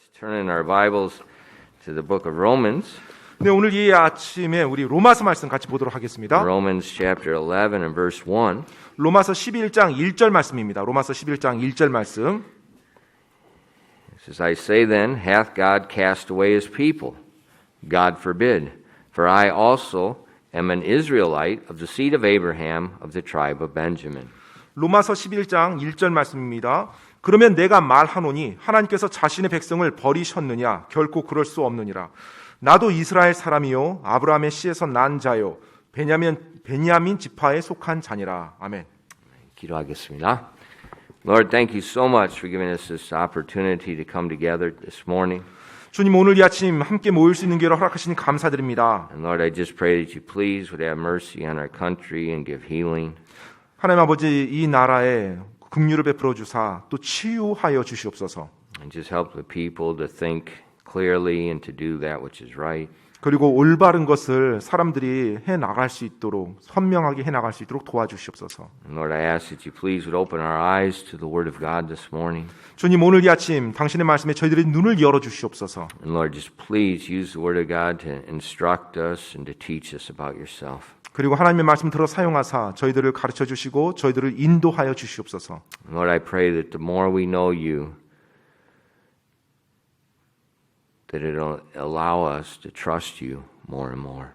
Let's turn in our Bibles to the book of Romans. 네, 오늘 이 아침에 우리 로마서 말씀 같이 보도록 하겠습니다. Romans chapter 11 and verse 1. 로마서 11장 1절 말씀입니다. 로마서 11장 1절 말씀. It says, I say then, hath God cast away his people? God forbid. For I also am an Israelite of the seed of Abraham of the tribe of Benjamin. 로마서 11장 1절 말씀입니다. 그러면 내가 말하노니 하나님께서 자신의 백성을 버리셨느냐? 결코 그럴 수 없느니라. 나도 이스라엘 사람이요 아브라함의 씨에서 난 자요 베냐민 지파에 속한 자니라. 아멘. 기도하겠습니다. Lord, thank you so much for giving us this opportunity to come together this morning. 주님, 오늘 이 아침 함께 모일 수 있는 기회를 허락하시니 감사드립니다. And Lord, I just pray that you please would have mercy on our country and give healing. 하나님 아버지, 이 나라에 긍휼을 베풀어 주사 또 치유하여 주시옵소서. And just help the people to think clearly and to do that which is right. 그리고 올바른 것을 사람들이 해 나갈 수 있도록 선명하게 해 나갈 수 있도록 도와주시옵소서. And Lord, I ask that you please would open our eyes to the Word of God this morning. 주님, 오늘 이 아침 당신의 말씀에 저희들의 눈을 열어 주시옵소서. And Lord, just please use the Word of God to instruct us and to teach us about yourself. 그리고 하나님의 말씀 들어 사용하사 저희들을 가르쳐 주시고 저희들을 인도하여 주시옵소서. Lord, I pray that the more we know you, that it'll allow us to trust you more and more.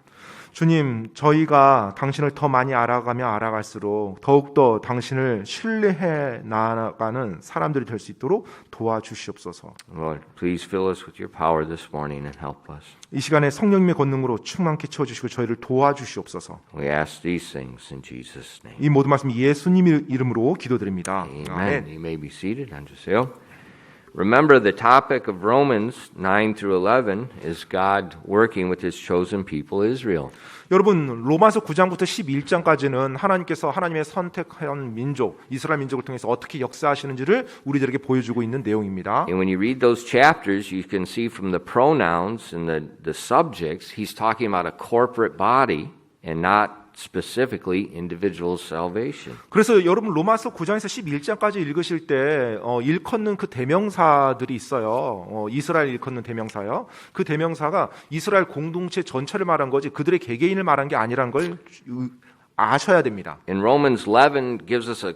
주님, 저희가 당신을 더 많이 알아가며 알아갈수록 더욱더 당신을 신뢰해 나아가는 사람들이 될 수 있도록 도와주시옵소서. Lord, please fill us with your power this morning and help us. 이 시간에 성령님의 권능으로 충만케 채워주시고 저희를 도와주시옵소서. We ask these things in Jesus' name. 이 모든 말씀 예수님 이름으로 기도드립니다. Amen. You may be seated. 앉으세요. Remember, the topic of Romans 9 through 11 is God working with His chosen people, Israel. 여러분, 로마서 9장부터 11장까지는 하나님께서 하나님의 선택한 민족, 이스라엘 민족을 통해서 어떻게 역사하시는지를 우리들에게 보여주고 있는 내용입니다. And when you read those chapters, you can see from the pronouns and the subjects, He's talking about a corporate body and not specifically individual salvation. 그래서 여러분 로마서 9장에서 11장까지 읽으실 때 일컫는 그 대명사들이 있어요. 이스라엘 일컫는 대명사요. 그 대명사가 이스라엘 공동체 전체를 말한 거지 그들의 개개인을 말한 게 아니라는 걸 아셔야 됩니다. And Romans 11 gives us a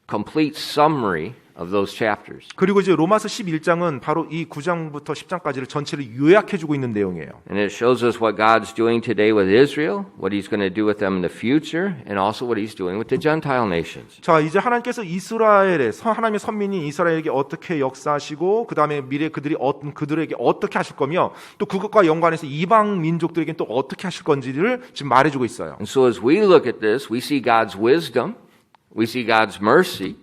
complete summary of those chapters. 그리고 이제 로마서 11장은 바로 이 9장부터 10장까지를 전체를 요약해주고 있는 내용이에요. And it shows us what God's doing today with Israel, what He's going to do with them in the future, and also what He's doing with the Gentile nations. 자, 이제 하나님께서 이스라엘의 하나님의 선민인 이스라엘에게 어떻게 역사하시고 그 다음에 미래 그들에게 어떻게 하실 거며 또 그것과 연관해서 이방 민족들에게 또 어떻게 하실 건지를 지금 말해주고 있어요. And so as we look at this, we see God's wisdom, we see God's mercy,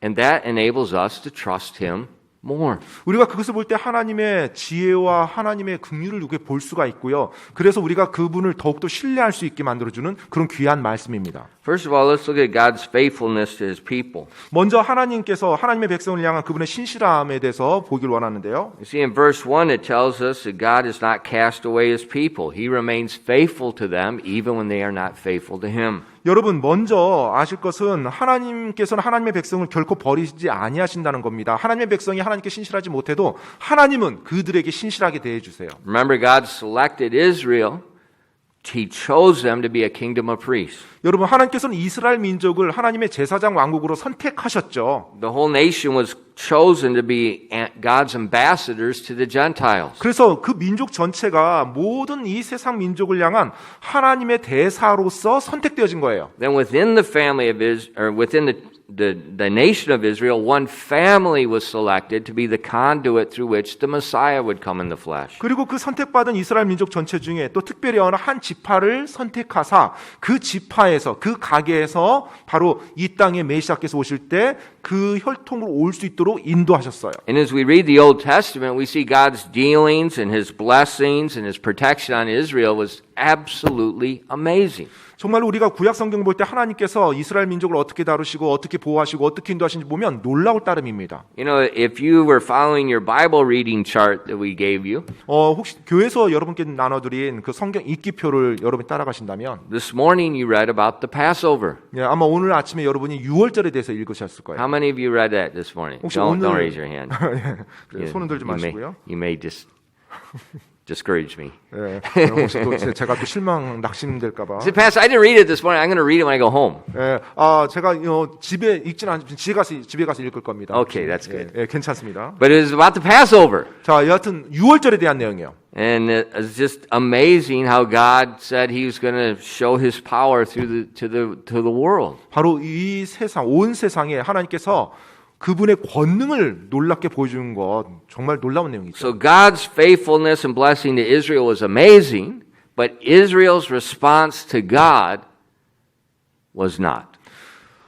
and that enables us to trust Him more. 우리가 그것을 볼 때 하나님의 지혜와 하나님의 긍휼을 이렇게 볼 수가 있고요. 그래서 우리가 그분을 더욱더 신뢰할 수 있게 만들어주는 그런 귀한 말씀입니다. First of all, let's look at God's faithfulness to His people. 먼저 하나님께서 하나님의 백성을 향한 그분의 신실함에 대해서 보길 원하는데요. You see, in verse 1, it tells us that God has not cast away His people. He remains faithful to them even when they are not faithful to Him. 여러분, 먼저 아실 것은 하나님께서는 하나님의 백성을 결코 버리지 아니하신다는 겁니다. 하나님의 백성이 하나님께 신실하지 못해도 하나님은 그들에게 신실하게 대해주세요. Remember, God selected Israel. He chose them to be a kingdom of priests. 여러분, 하나님께서는 이스라엘 민족을 하나님의 제사장 왕국으로 선택하셨죠. The whole nation was chosen to be God's ambassadors to the Gentiles. 그래서 그 민족 전체가 모든 이 세상 민족을 향한 하나님의 대사로서 선택되어진 거예요. Then within the family of Israel, or within the nation of Israel, one family was selected to be the conduit through which the Messiah would come in the flesh. 그리고 그 선택받은 이스라엘 민족 전체 중에 또 특별히 어느 한 지파를 선택하사 그 지파에서 그 가게에서 바로 이 땅에 메시아께서 오실 때 그 혈통으로 올 수 있도록 인도하셨어요. And as we read the Old Testament, we see God's dealings and His blessings and His protection on Israel was absolutely amazing. 정말 우리가 구약 성경 볼 때 하나님께서 이스라엘 민족을 어떻게 다루시고 어떻게 보호하시고 어떻게 인도하시는지 보면 놀라울 따름입니다. You know, if you were following your Bible reading chart that we gave you, 혹시 교회에서 여러분께 나눠드린 그 성경 읽기표를 여러분이 따라가신다면 this morning you read about the Passover. 예, 아마 오늘 아침에 여러분이 유월절에 대해서 읽으셨을 거예요. How many of you read that this morning? 혹시 Don't 오늘 raise your hand. 손은 들지 마시고요. You may just discourage me. 예, 혹시 또 제가 또 실망 낙심될까봐. Say, Pastor, I didn't read it this morning. I'm going to read it when I go home. 예, 제가 집에 읽지는 않지만 집에 가서 읽을 겁니다. Okay, that's good. 예, 괜찮습니다. But it was about the Passover. 자, 여하튼 유월절에 대한 내용이에요. And it's just amazing how God said He was going to show His power through to the world. 바로 이 세상, 온 세상에 하나님께서 그분의 권능을 놀랍게 보여주는 것 정말 놀라운 내용이죠. So God's faithfulness and blessing to Israel was amazing, but Israel's response to God was not.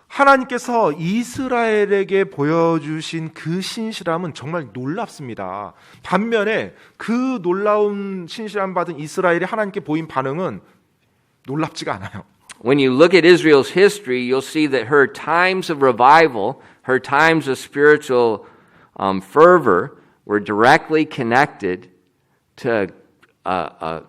하나님께서 이스라엘에게 보여주신 그 신실함은 정말 놀랍습니다. 반면에 그 놀라운 신실함 받은 이스라엘이 하나님께 보인 반응은 놀랍지가 않아요. When you look at Israel's history, you'll see that her times of revival, her times of spiritual fervor were directly connected to a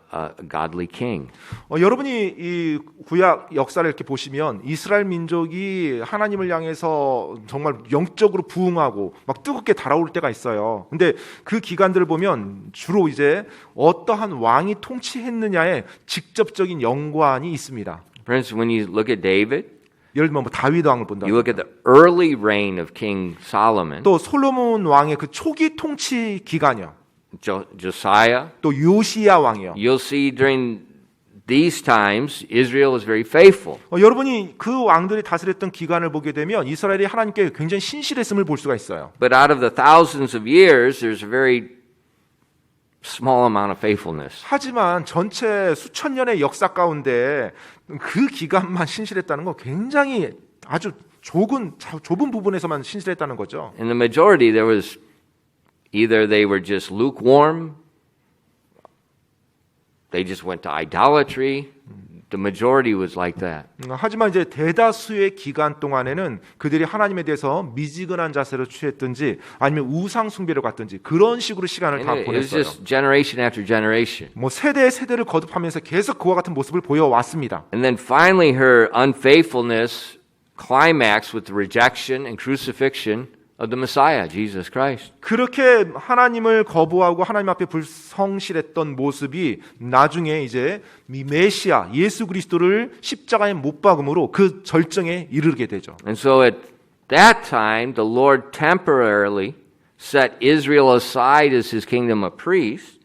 godly king. 여러분이 이 구약 역사를 이렇게 보시면 이스라엘 민족이 하나님을 향해서 정말 영적으로 부흥하고 막 뜨겁게 달아올 때가 있어요. 근데 그 기간들을 보면 주로 이제 어떠한 왕이 통치했느냐에 직접적인 연관이 있습니다. For instance, when you look at David, 예를 들면 뭐 다윗 왕을 본다. you look at the early reign of King Solomon, 또 솔로몬 왕의 그 초기 통치 기간이요. Josiah, 또 요시야 왕이요. you'll see during these times Israel was very faithful. 여러분이 그 왕들이 다스렸던 기간을 보게 되면 이스라엘이 하나님께 굉장히 신실했음을 볼 수가 있어요. But out of the thousands of years, there's a very small amount of faithfulness. 하지만 전체 수천 년의 역사 가운데 그 기간만 신실했다는 건 굉장히 아주 좁은 부분에서만 신실했다는 거죠. In the majority, there was either they were just lukewarm, they just went to idolatry. The majority was like that. 하지만 이제 대다수의 기간 동안에는 그들이 하나님에 대해서 미지근한 자세를 취했든지 아니면 우상 숭배를 갔든지 그런 식으로 시간을 다 And it was 보냈어요. just generation after generation. 뭐 세대를 거듭하면서 계속 그와 같은 모습을 보여왔습니다. And then finally, her unfaithfulness climaxed with the rejection and crucifixion of the Messiah, Jesus Christ. 그렇게 하나님을 거부하고 하나님 앞에 불성실했던 모습이 나중에 이제 메시아 예수 그리스도를 십자가에 못 박음으로 그 절정에 이르게 되죠. And so at that time, the Lord temporarily set Israel aside as His kingdom of priests,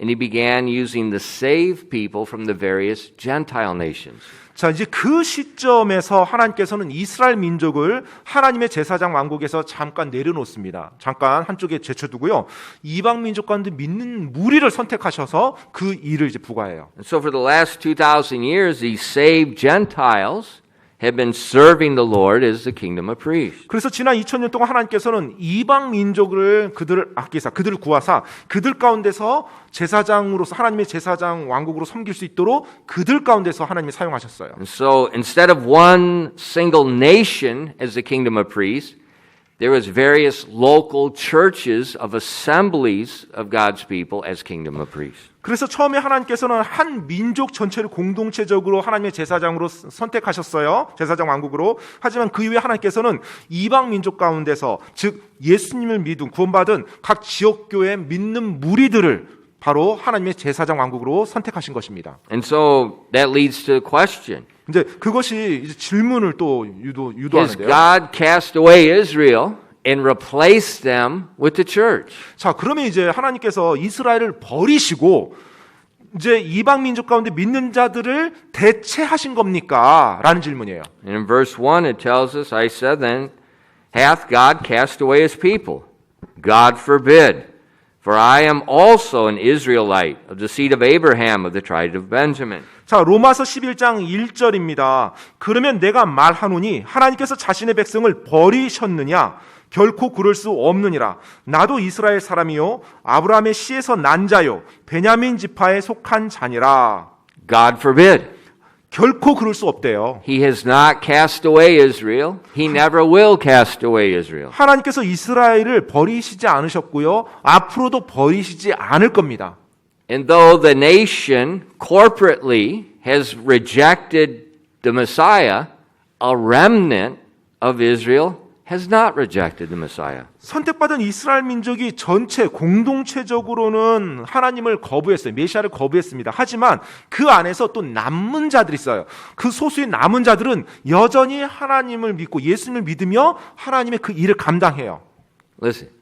and He began using the saved people from the various Gentile nations. 자, 이제 그 시점에서 하나님께서는 이스라엘 민족을 하나님의 제사장 왕국에서 잠깐 내려놓습니다. 잠깐 한쪽에 제쳐두고요. 이방 민족 가운데 믿는 무리를 선택하셔서 그 일을 이제 부과해요. And so for the last 2,000 years, these saved Gentiles have been serving the Lord as the kingdom of priests. 그래서 지난 2000년 동안 하나님께서는 이방 민족을 그들을 아끼사, 그들을 구하사 그들 가운데서 제사장으로서 하나님의 제사장 왕국으로 섬길 수 있도록 그들 가운데서 하나님이 사용하셨어요. And so instead of one single nation as the kingdom of priests, there was various local churches of assemblies of God's people as kingdom of priests. 그래서 처음에 하나님께서는 한 민족 전체를 공동체적으로 하나님의 제사장으로 선택하셨어요. 제사장 왕국으로. 하지만 그 이후에 하나님께서는 이방 민족 가운데서 즉 예수님을 믿은 구원받은 각 지역교회 믿는 무리들을 바로 하나님의 제사장 왕국으로 선택하신 것입니다. And so that leads to a question. 이제 그것이 이제 질문을 또 Has 유도하는데요. God cast away Israel and replaced them with the church? 자, 그러면 이제 하나님께서 이스라엘을 버리시고 이제 이방 민족 가운데 믿는 자들을 대체하신 겁니까? 라는 질문이에요. And in verse 1 it tells us, I said then, hath God cast away his people? God forbid. For I am also an Israelite of the seed of Abraham of the tribe of Benjamin. 자, 로마서 11장 1절입니다. 그러면 내가 말하노니 하나님께서 자신의 백성을 버리셨느냐? 결코 그럴 수 없느니라. 나도 이스라엘 사람이요 아브라함의 씨에서 난 자요 베냐민 지파에 속한 자니라. God forbid. 결코 그럴 수 없대요. He has not cast away Israel. He never will cast away Israel. 하나님께서 이스라엘을 버리시지 않으셨고요. 앞으로도 버리시지 않을 겁니다. And though the nation corporately has rejected the Messiah, a remnant of Israel has not rejected the Messiah. 선택받은 이스라엘 민족이 전체 공동체적으로는 하나님을 거부했어요. 메시아를 거부했습니다. 하지만 그 안에서 또 남은 자들이 있어요. 그 소수의 남은 자들은 여전히 하나님을 믿고 예수님을 믿으며 하나님의 그 일을 감당해요. Listen,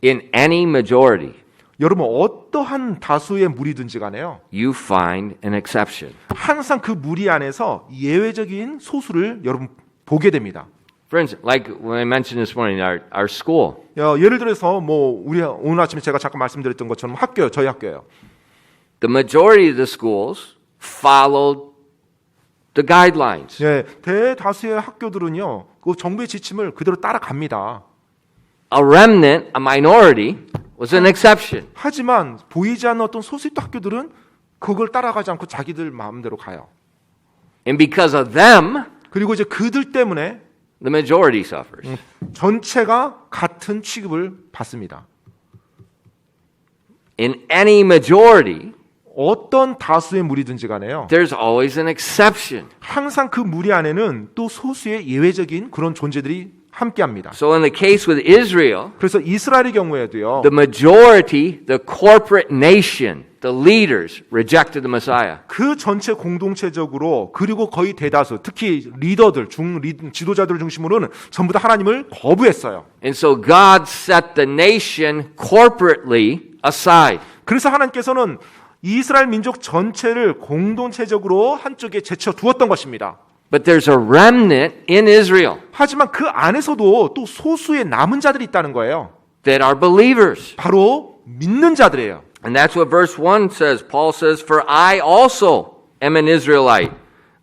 in any majority, 여러분 어떠한 다수의 무리든지 간에요. you find an exception. 항상 그 무리 안에서 예외적인 소수를 여러분 보게 됩니다. For instance, like when I mentioned this morning, our school. 예를 들어서 우리 오늘 아침에 제가 잠깐 말씀드렸던 것처럼 학교요, 저희 학교예요. The majority of the schools followed the guidelines. 예, 대다수의 학교들은요, 그 정부의 지침을 그대로 따라갑니다. A remnant, a minority, was an exception. 하지만 보이지 않는 어떤 소수의 학교들은 그걸 따라가지 않고 자기들 마음대로 가요. And because of them, 그리고 이제 그들 때문에 the majority suffers. 전체가 같은 취급을 받습니다. In any majority, 어떤 다수의 무리든지 간에요. there's always an exception. 항상 그 무리 안에는 또 소수의 예외적인 그런 존재들이 함께합니다. So in the case with Israel, 그래서 이스라엘의 경우에도요. the majority, the corporate nation, the leaders rejected the Messiah. 그 전체 공동체적으로 그리고 거의 대다수 특히 리더들 지도자들을 중심으로는 전부 다 하나님을 거부했어요. And so God set the nation corporately aside. 그래서 하나님께서는 이스라엘 민족 전체를 공동체적으로 한쪽에 제쳐 두었던 것입니다. But there's a remnant in Israel 하지만 그 안에서도 또 소수의 남은 자들이 있다는 거예요. that are believers. 바로 믿는 자들이에요. And that's what verse 1 says. Paul says, For I also am an Israelite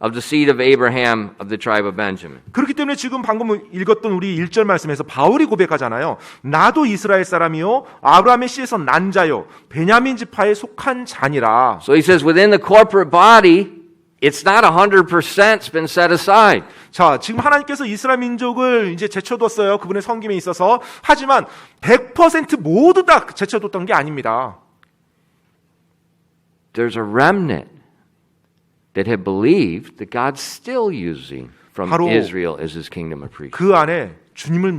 of the seed of Abraham of the tribe of Benjamin. 그렇기 때문에 지금 방금 읽었던 우리 1절 말씀에서 바울이 고백하잖아요. 나도 이스라엘 사람이요 아브라함의 씨에서 난 자요 베냐민 지파에 속한 자니라. So he says, within the corporate body, it's not 100% been set aside. 자, 지금 하나님께서 이스라엘 민족을 이제 제쳐뒀어요. 그분의 섬김에 있어서. 하지만 100% 모두 다 제쳐뒀던 게 아닙니다. There's a remnant that have believed that God's still using from 바로 Israel as his kingdom of priests. 그 안에 주님을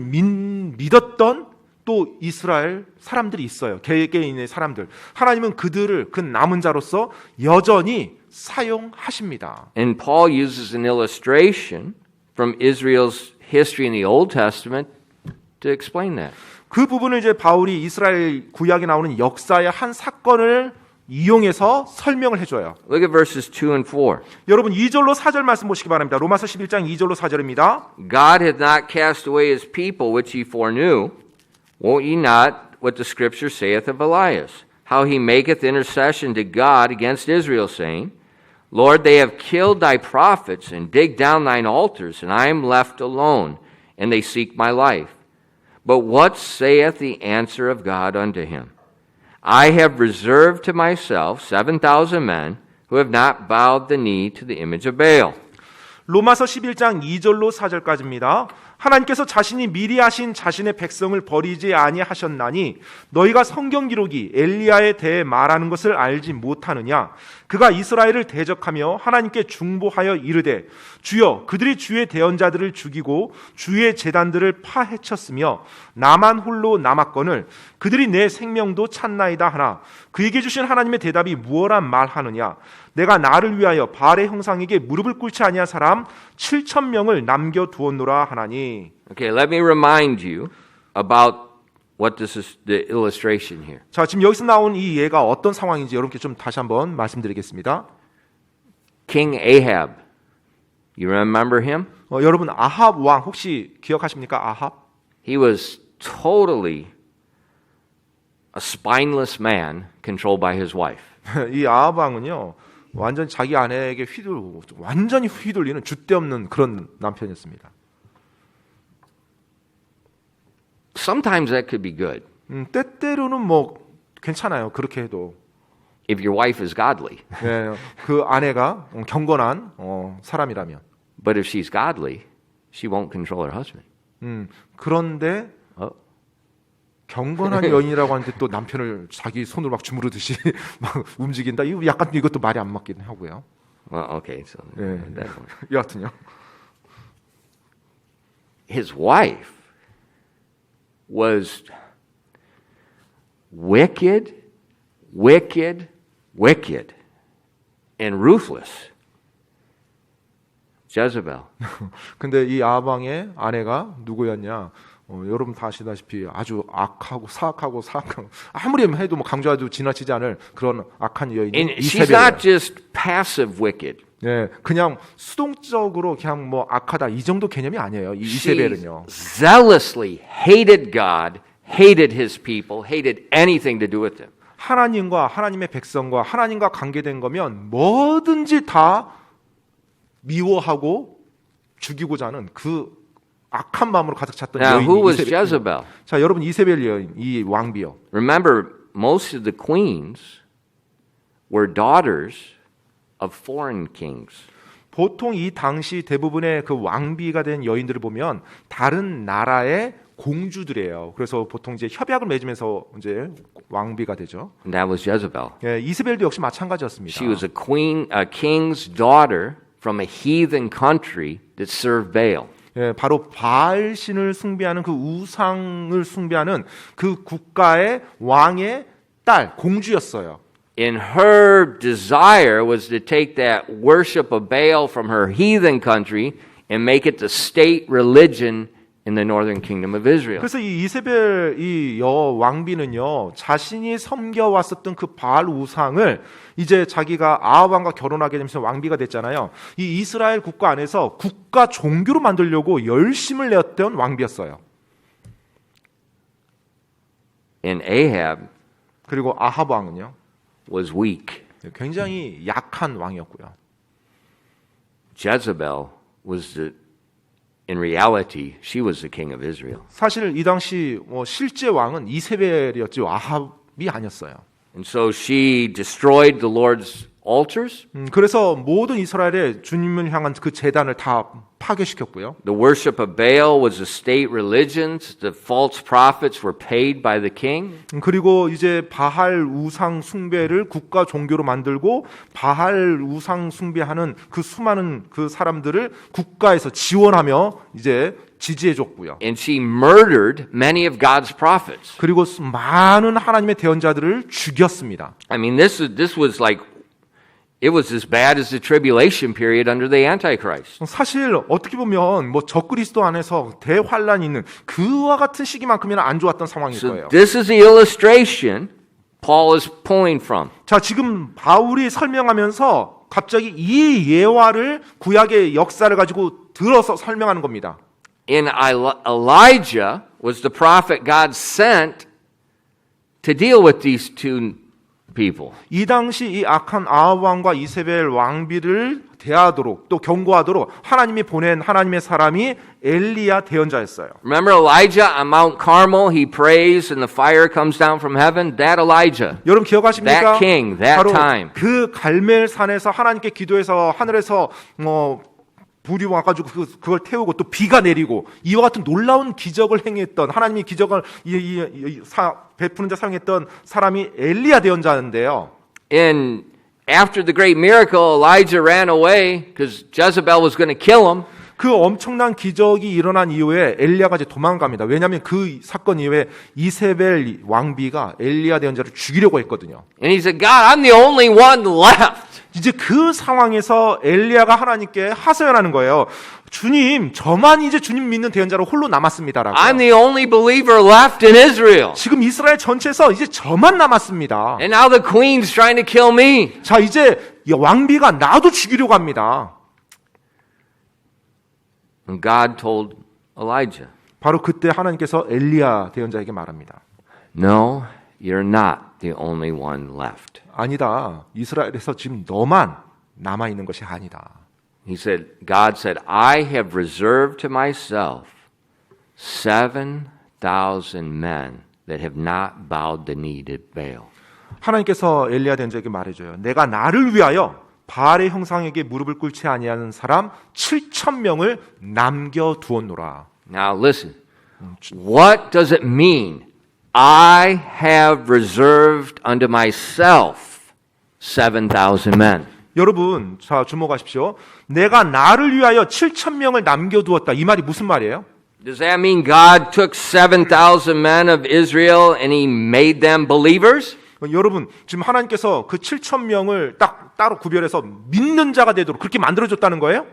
믿었던 또 이스라엘 사람들이 있어요. 개개인의 사람들. 하나님은 그들을 그 남은 자로서 여전히 사용하십니다. And Paul uses an illustration from Israel's history in the Old Testament to explain that. 그 부분을 이제 바울이 이스라엘 구약에 나오는 역사의 한 사건을 이용해서 설명을 해줘요. Look at verses 2 and 4. 여러분 2절로 4절 말씀 보시기 바랍니다. 로마서 11장 2절로 4절입니다. God hath not cast away his people which ye foreknew. Wot ye not what the scripture saith of Elias, how he maketh intercession to God against Israel, saying, Lord, they have killed thy prophets and digged down thine altars, and I am left alone, and they seek my life. But what saith the answer of God unto him? I have reserved to myself 7,000 men who have not bowed the knee to the image of Baal. 로마서 11장 2절로 4절까지입니다. 하나님께서 자신이 미리 하신 자신의 백성을 버리지 아니하셨나니 너희가 성경 기록이 엘리야에 대해 말하는 것을 알지 못하느냐. 그가 이스라엘을 대적하며 하나님께 중보하여 이르되 주여 그들이 주의 대언자들을 죽이고 주의 제단들을 파헤쳤으며 나만 홀로 남았거늘 그들이 내 생명도 찾나이다 하나 그에게 주신 하나님의 대답이 무엇란 말하느냐. 내가 나를 위하여 바알의 형상에게 무릎을 꿇지 아니한 사람 7,000명을 남겨두었노라 하나니. Okay, let me remind you about what this is, the illustration here. 자, 지금 여기서 나온 이 예가 어떤 상황인지 여러분께 좀 다시 한번 말씀드리겠습니다. King Ahab, you remember him? 여러분 아합 왕 혹시 기억하십니까? 아합? He was totally a spineless man controlled by his wife. 이 아합 왕은요. 완전 자기 아내에게 완전히 휘둘리는 줏대 없는 그런 남편이었습니다. Sometimes that could be good. 때때로는 뭐 괜찮아요. 그렇게 해도. if your wife is godly. 예, 그 아내가 경건한 사람이라면. But if she's godly, she won't control her husband. 그런데 Oh. 경건한 여인이라고 하는데 또 남편을 자기 손으로 막 주무르듯이 막 움직인다. 이거 약간 이것도 말이 안 맞긴 하고요. Well, okay, so 예, that, 여하튼요. his wife was wicked, wicked, wicked, and ruthless. Jezebel. 근데 이 아방의 아내가 누구였냐? 여러분 다 아시다시피 아주 악하고 사악하고 아무리 해도 뭐 강조해도 지나치지 않을 그런 악한 여인이 And she's not 이세벨이에요. just passive wicked. 예, 그냥 수동적으로 그냥 뭐 악하다 이 정도 개념이 아니에요. 이 She 이세벨은요. zealously hated God, hated his people, hated anything to do with them. 하나님과 하나님의 백성과 하나님과 관계된 거면 뭐든지 다 미워하고 죽이고자 하는 그 악한 마음으로 가득 찼던 Now, who 여인이 was 이세벨. Jezebel? 자, 여러분 이세벨 여인, 이 왕비요. Remember, most of the queens were daughters of foreign kings. 보통 이 당시 대부분의 그 왕비가 된 여인들을 보면 다른 나라의 공주들이에요. 그래서 보통 이제 협약을 맺으면서 이제 왕비가 되죠. And that was Jezebel. 예, 이세벨도 역시 마찬가지였습니다. She was a king's daughter from a heathen country that served Baal. 예, 바로 바알 신을 숭배하는 그 우상을 숭배하는 그 국가의 왕의 딸 공주였어요. And her desire was to take that worship of Baal from her heathen country and make it the state religion in the northern kingdom of Israel. 그래서 이 이세벨 이 왕비는요 자신이 섬겨왔었던 그 바알 우상을 이제 자기가 아합 왕과 결혼하게 되면서 왕비가 됐잖아요. 이 이스라엘 국가 안에서 국가 종교로 만들려고 열심을 내었던 왕비였어요. And Ahab 그리고 아합 왕은요 was weak. 굉장히 약한 왕이었고요. Jezebel was in reality, she was the king of Israel. 사실 이 당시 실제 왕은 이세벨이었죠. 아합이 아니었어요. And so she destroyed the Lord's altars. 그래서 모든 이스라엘의 주님을 향한 그 제단을 다 파괴시켰고요. The worship of Baal was a state religion. The false prophets were paid by the king. 그리고 이제 바할 우상 숭배를 국가 종교로 만들고 바할 우상 숭배하는 그 수많은 그 사람들을 국가에서 지원하며 이제 지지해 줬고요. And she murdered many of God's prophets. 그리고 많은 하나님의 대언자들을 죽였습니다. I mean, this was like, it was as bad as the tribulation period under the Antichrist. 사실 어떻게 보면 뭐 적그리스도 안에서 대환란이 있는 그와 같은 시기만큼이나 안 좋았던 상황일 So 거예요. this is the illustration Paul is pulling from. 자, 지금 바울이 설명하면서 갑자기 이 예화를 구약의 역사를 가지고 들어서 설명하는 겁니다. In Elijah was the prophet God sent to deal with these two people. 이 당시 이 악한 아합 왕과 이세벨 왕비를 대하도록 또 경고하도록 하나님이 보낸 하나님의 사람이 엘리야 대언자였어요. Remember Elijah on Mount Carmel? He prays and the fire comes down from heaven. That Elijah. 여러분 기억하십니까? That king, that 바로 time. 그 갈멜산에서 하나님께 기도해서 하늘에서 불이 와가지고 그걸 태우고 또 비가 내리고 이와 같은 놀라운 기적을 행했던 하나님이 기적을 베푸는 자 사용했던 사람이 엘리야 대언자인데요. And after the great miracle, Elijah ran away because Jezebel was going to kill him. 그 엄청난 기적이 일어난 이후에 엘리야가 이제 도망갑니다. 왜냐하면 그 사건 이후에 이세벨 왕비가 엘리야 대언자를 죽이려고 했거든요. And he said, God, I'm the only one left. 이제 그 상황에서 엘리야가 하나님께 하소연하는 거예요. 주님, 저만 이제 주님 믿는 대언자로 홀로 남았습니다라고. I'm the only believer left in Israel. 지금 이스라엘 전체에서 이제 저만 남았습니다. And now the queen's trying to kill me. 자, 이제 왕비가 나도 죽이려고 합니다. And God told Elijah, 바로 그때 하나님께서 엘리야 대언자에게 말합니다. no, you're not the only one left. 아니다. 이스라엘에서 지금 너만 남아 있는 것이 아니다. He said, God said, I have reserved to myself 7,000 men that have not bowed the knee to Baal. 하나님께서 엘리야 된자에게 말해줘요. 내가 나를 위하여 바알의 형상에게 무릎을 꿇지 아니하는 사람 7,000명을 남겨두었노라. Now listen. What does it mean? I have reserved unto myself 7,000 men. 여러분, 자 주목하십시오. 내가 나를 위하여 7,000명을 남겨두었다. 이 말이 무슨 말이에요? Does that mean God took 7,000 men of Israel and he made them believers? 여러분, 지금 하나님께서 그 7,000명을 딱 따로 구별해서 믿는 자가 되도록 그렇게 만들어줬다는 거예요?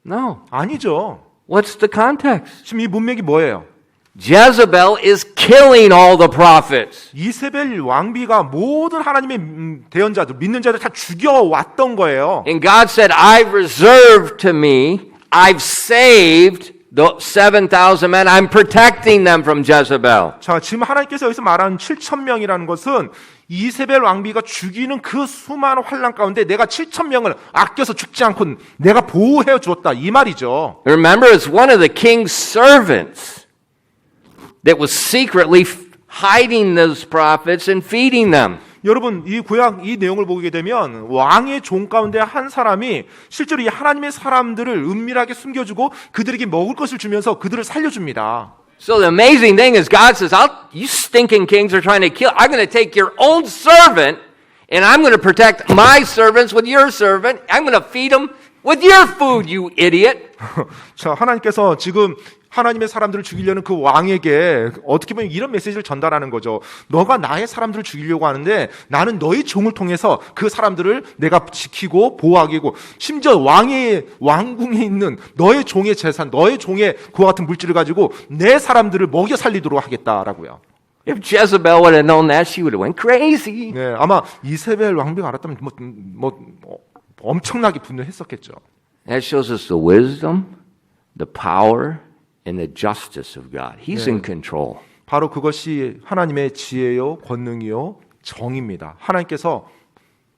No. 아니죠. What's the context? 지금 이 문맥이 뭐예요? Jezebel is killing all the prophets. 이세벨 왕비가 모든 하나님의 대언자들, 믿는 자들 다 죽여왔던 거예요. And God said, I've reserved to me, I've saved the 7,000 men. I'm protecting them from Jezebel. 자, 지금 하나님께서 여기서 말하는 7,000명이라는 것은 이세벨 왕비가 죽이는 그 수많은 환란 가운데 내가 7,000명을 아껴서 죽지 않고 내가 보호해 주었다. 이 말이죠. Remember, it's one of the king's servants that was secretly hiding those prophets and feeding them. 여러분, 이 구약 이 내용을 보게 되면 왕의 종 가운데 한 사람이 실제로 이 하나님의 사람들을 은밀하게 숨겨주고 그들에게 먹을 것을 주면서 그들을 살려줍니다. So the amazing thing is God says, you stinking kings are trying to kill. I'm going to take your own servant and I'm going to protect my servants with your servant. I'm going to feed them with your food, you idiot. 자, 하나님께서 지금 하나님의 사람들을 죽이려는 그 왕에게 어떻게 보면 이런 메시지를 전달하는 거죠. 너가 나의 사람들을 죽이려고 하는데 나는 너의 종을 통해서 그 사람들을 내가 지키고 보호하고 심지어 왕궁에 있는 너의 종의 재산, 너의 종의 그와 같은 물질을 가지고 내 사람들을 먹여 살리도록 하겠다라고요. If Jezebel would have known that, she would have went crazy. 네, 아마 이세벨 왕비가 알았다면 엄청나게 분노했었겠죠. That shows us the wisdom, the power, and the justice of God. He's in control. 바로 그것이 하나님의 지혜요, 권능이요, 정입니다. 하나님께서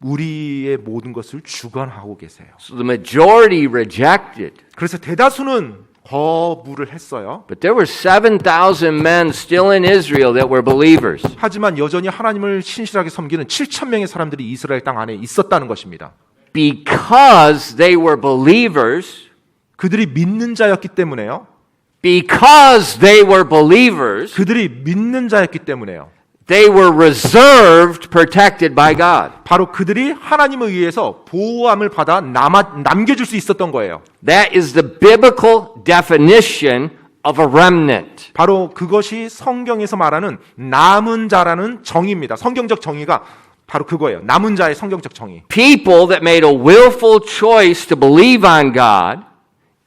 우리의 모든 것을 주관하고 계세요. So the majority rejected. 그래서 대다수는 거부를 했어요. But there were 7,000 men still in Israel that were believers. 하지만 여전히 하나님을 신실하게 섬기는 7,000명의 사람들이 이스라엘 땅 안에 있었다는 것입니다. Because they were believers, 그들이 믿는 자였기 때문에요. because they were believers, 그들이 믿는 자였기 때문에요. they were reserved, protected by God. 바로 그들이 하나님에 의해서 보호함을 받아 남겨줄 수 있었던 거예요. That is the biblical definition of a remnant. 바로 그것이 성경에서 말하는 남은 자라는 정의입니다. 성경적 정의가 바로 그거예요. 남은 자의 성경적 정의. People that made a willful choice to believe on God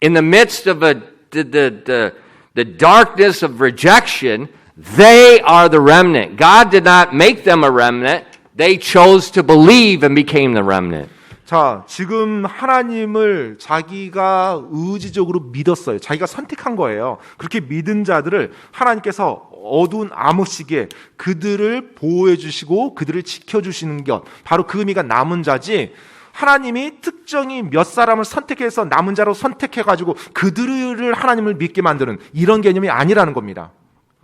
in the midst of the darkness of rejection, they are the remnant. God did not make them a remnant. They chose to believe and became the remnant. 자, 지금 하나님을 자기가 의지적으로 믿었어요. 자기가 선택한 거예요. 그렇게 믿은 자들을 하나님께서 어두운 암흑 시기에 그들을 보호해 주시고 그들을 지켜 주시는 것. 바로 그 의미가 남은 자지. 하나님이 특정히 몇 사람을 선택해서 남은 자로 선택해가지고 그들을 하나님을 믿게 만드는 이런 개념이 아니라는 겁니다.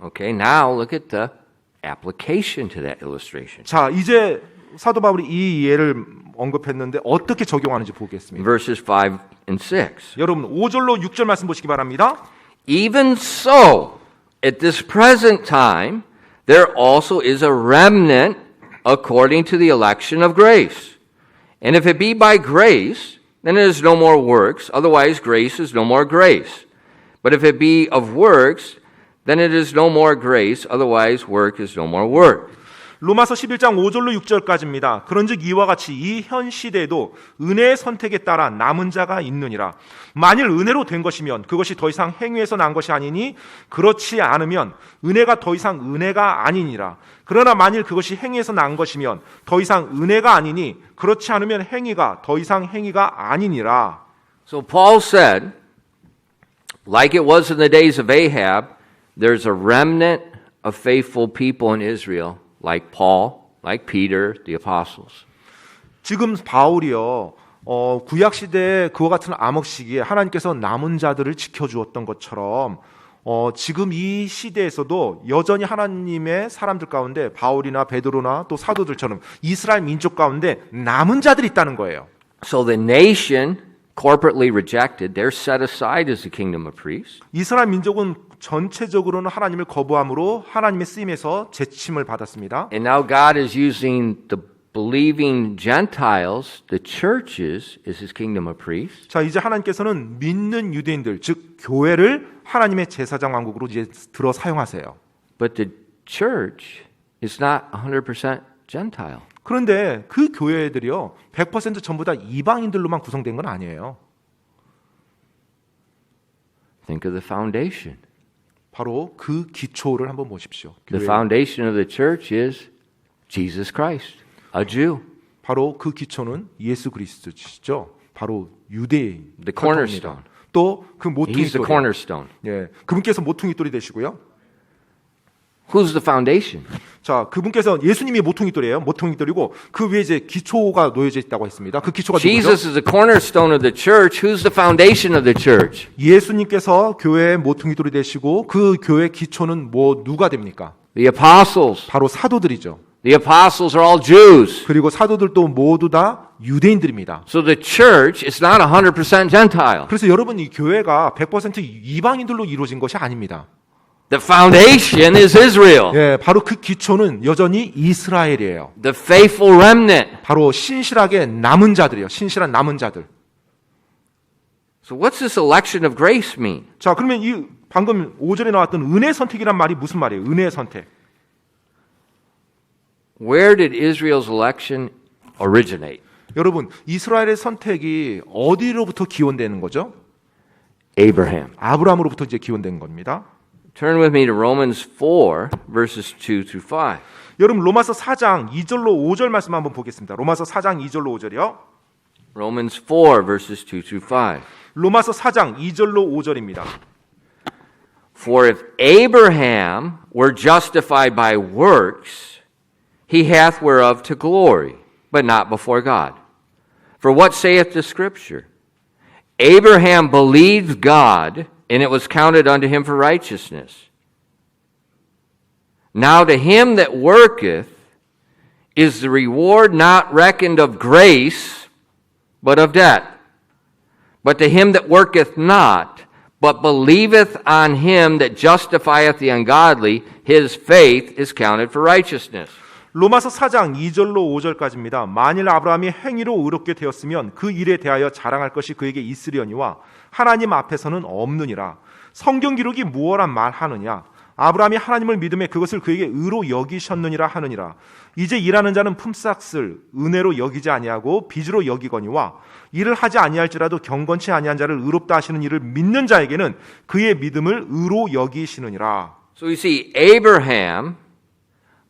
Okay, now look at the application to that illustration. 자, 이제 사도 바울이 이 예를 언급했는데 어떻게 적용하는지 보겠습니다. Verses 5 and 6. 여러분 5절로 6절 말씀 보시기 바랍니다. Even so, at this present time, there also is a remnant according to the election of grace. And if it be by grace, then it is no more works, otherwise grace is no more grace. But if it be of works, then it is no more grace, otherwise work is no more work. 로마서 11장 5절로 6절까지입니다. 그런즉 이와 같이 이 현 시대에도 은혜의 선택에 따라 남은 자가 있느니라. 만일 은혜로 된 것이면 그것이 더 이상 행위에서 난 것이 아니니 그렇지 않으면 은혜가 더 이상 은혜가 아니니라. 그러나 만일 그것이 행위에서 난 것이면 더 이상 은혜가 아니니 그렇지 않으면 행위가 더 이상 행위가 아니니라. So Paul said, like it was in the days of Ahab, there's a remnant of faithful people in Israel, like Paul, like Peter, the apostles. 지금 바울이요. 구약 시대 그와 같은 암흑 시기에 하나님께서 남은 자들을 지켜주었던 것처럼 지금 이 시대에서도 여전히 하나님의 사람들 가운데 바울이나 베드로나 또 사도들처럼 이스라엘 민족 가운데 남은 자들이 있다는 거예요. So the nation corporately rejected, they're set aside as the kingdom of priests. 이스라엘 민족은 전체적으로는 하나님을 거부함으로 하나님의 쓰임에서 제침을 받았습니다. And now God is using the believing Gentiles, the churches, as his kingdom of priests. 자, 이제 하나님께서는 믿는 유대인들, 즉 교회를 하나님의 제사장 왕국으로 이제 들어 사용하세요. But the church is not 100% Gentile. 그런데 그 교회들이요 100% 전부 다 이방인들로만 구성된 건 아니에요. Think of the foundation. 바로 그 기초를 한번 보십시오. The foundation of the church is Jesus Christ, a Jew. 바로 그 기초는 예수 그리스도시죠. 바로 유대인. The cornerstone. 또 그 He's the 모퉁이돌이. cornerstone. 예, 그분께서 모퉁이돌이 되시고요. Who's the foundation? 자, 그분께서 예수님이 모퉁이돌이에요. 모퉁이돌이고 그 위에 이제 기초가 놓여져 있다고 했습니다. 그 기초가 누구죠? Jesus is the cornerstone of the church. Who's the foundation of the church? 예수님께서 교회의 모퉁이돌이 되시고 그 교회의 기초는 누가 됩니까? The apostles. 바로 사도들이죠. The apostles are all Jews. 그리고 사도들도 모두 다 유대인들입니다. So the church is not 100% Gentile. 그래서 여러분 이 교회가 100% 이방인들로 이루어진 것이 아닙니다. The foundation is Israel. 예, 바로 그 기초는 여전히 이스라엘이에요. The faithful remnant. 바로 신실하게 남은 자들이에요. 신실한 남은 자들. So what's this election of grace mean? 자, 그러면 이 방금 5절에 나왔던 은혜 선택이란 말이 무슨 말이에요? 은혜 선택. Where did Israel's election originate? 여러분, 이스라엘의 선택이 어디로부터 기원되는 거죠? Abraham. 아브라함으로부터 이제 기원된 겁니다. Turn with me to Romans 4, verses 2 through 5. 여러분 로마서 4장 2절로 5절 말씀 한번 보겠습니다. 로마서 4장 2절로 5절이요. Romans 4, verses 2 through 5. 로마서 4장 2절로 5절입니다. For if Abraham were justified by works, he hath whereof to glory, but not before God. For what saith the Scripture? Abraham believed God, and it was counted unto him for righteousness. Now to him that worketh is the reward not reckoned of grace, but of debt. But to him that worketh not, but believeth on him that justifieth the ungodly, his faith is counted for righteousness. 로마서 4장 2절로 5절까지입니다. 만일 아브라함이 행위로 의롭게 되었으면 그 일에 대하여 자랑할 것이 그에게 있으려니와 하나님 앞에서는 없느니라. 성경 기록이 무엇란 말하느냐? 아브라함이 하나님을 믿음에 그것을 그에게 의로 여기셨느니라 하느니라. 이제 일하는 자는 품삯을 은혜로 여기지 아니하고 빚으로 여기거니와 일을 하지 아니할지라도 경건치 아니한 자를 의롭다 하시는 이를 믿는 자에게는 그의 믿음을 의로 여기시느니라. So you see, Abraham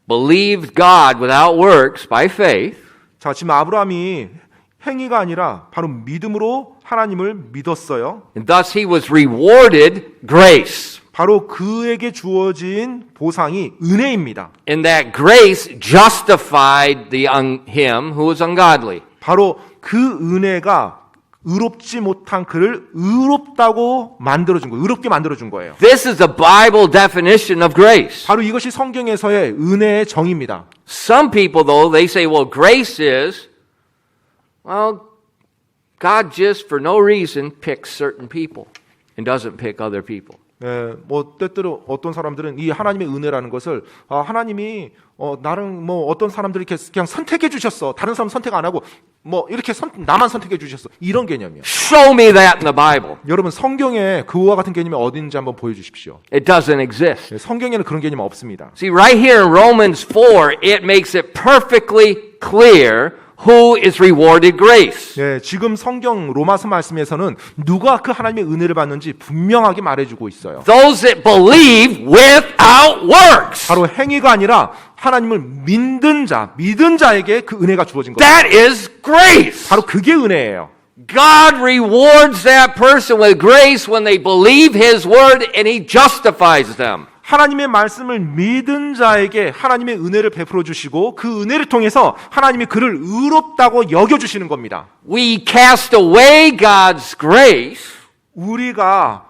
believed God without works by faith. 자, 지금 아브라함이 행위가 아니라 바로 믿음으로 하나님을 믿었어요. And thus he was rewarded grace. 바로 그에게 주어진 보상이 은혜입니다. And that grace justified him who was ungodly. 바로 그 은혜가 의롭지 못한 그를 의롭다고 만들어준 거예요. 의롭게 만들어준 거예요. This is a Bible definition of grace. 바로 이것이 성경에서의 은혜의 정의입니다. Some people, though, they say, well, grace is, well, God just for no reason picks certain people and doesn't pick other people. 예, 뭐 때때로 어떤 사람들은 이 하나님의 은혜라는 것을 하나님이 나를 뭐 어떤 사람들이 그냥 선택해 주셨어. 다른 사람 선택 안 하고 뭐 이렇게 나만 선택해 주셨어. 이런 개념이요. Show me that in the Bible. 여러분 성경에 그와 같은 개념이 어딘지 한번 보여주십시오. It doesn't exist. 예, 성경에는 그런 개념 없습니다. See, right here in Romans 4, it makes it perfectly clear who is rewarded grace. 예, 지금 성경 로마서 말씀에서는 누가 그 하나님의 은혜를 받는지 분명하게 말해주고 있어요. Those that believe without works. 바로 행위가 아니라 하나님을 믿는 자에게 그 은혜가 주어진 거예요. That is grace. 바로 그게 은혜예요. God rewards that person with grace when they believe His word and He justifies them. 하나님의 말씀을 믿은 자에게 하나님의 은혜를 베풀어 주시고 그 은혜를 통해서 하나님이 그를 의롭다고 여겨 주시는 겁니다. We cast away God's grace 우리가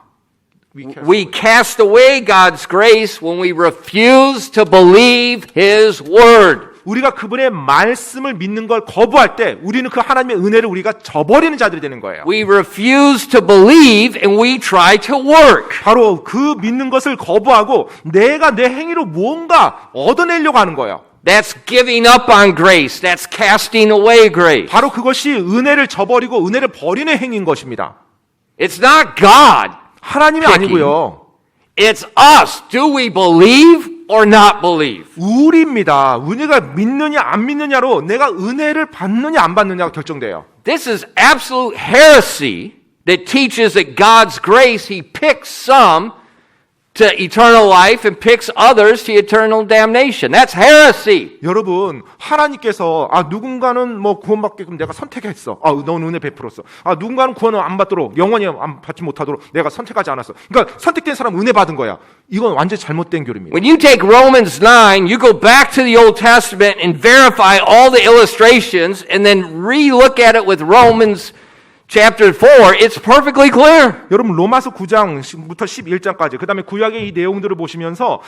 We cast away God's grace when we refuse to believe His Word. 우리가 그분의 말씀을 믿는 걸 거부할 때 우리는 그 하나님의 은혜를 우리가 저버리는 자들이 되는 거예요. We refuse to believe and we try to work. 바로 그 믿는 것을 거부하고 내가 내 행위로 무언가 얻어내려고 하는 거예요. That's giving up on grace. That's casting away grace. 바로 그것이 은혜를 저버리고 은혜를 버리는 행위인 것입니다. It's not God. 하나님이 아니고요. It's us. Do we believe or not believe? 우리입니다. 우리가 믿느냐 안 믿느냐로 내가 은혜를 받느냐 안 받느냐가 결정돼요. This is absolute heresy that teaches that God's grace, He picks some to eternal life and picks others to eternal damnation. That's heresy. 여러분, 하나님께서 누군가는 뭐 구원받게끔 내가 선택했어. 넌 은혜 베풀었어. 누군가는 구원을 안 받도록 영원히 안 받지 못하도록 내가 선택하지 않았어. 그러니까 선택된 사람 은혜 받은 거야. 이건 완전 잘못된 교리입니다. When you take Romans 9, you go back to the Old Testament and verify all the illustrations and then re-look at it with Romans Chapter 4, it's perfectly clear. 여러분 로마서 9장부터 11장까지 그다음에 구약의 이 내용들을 보시면서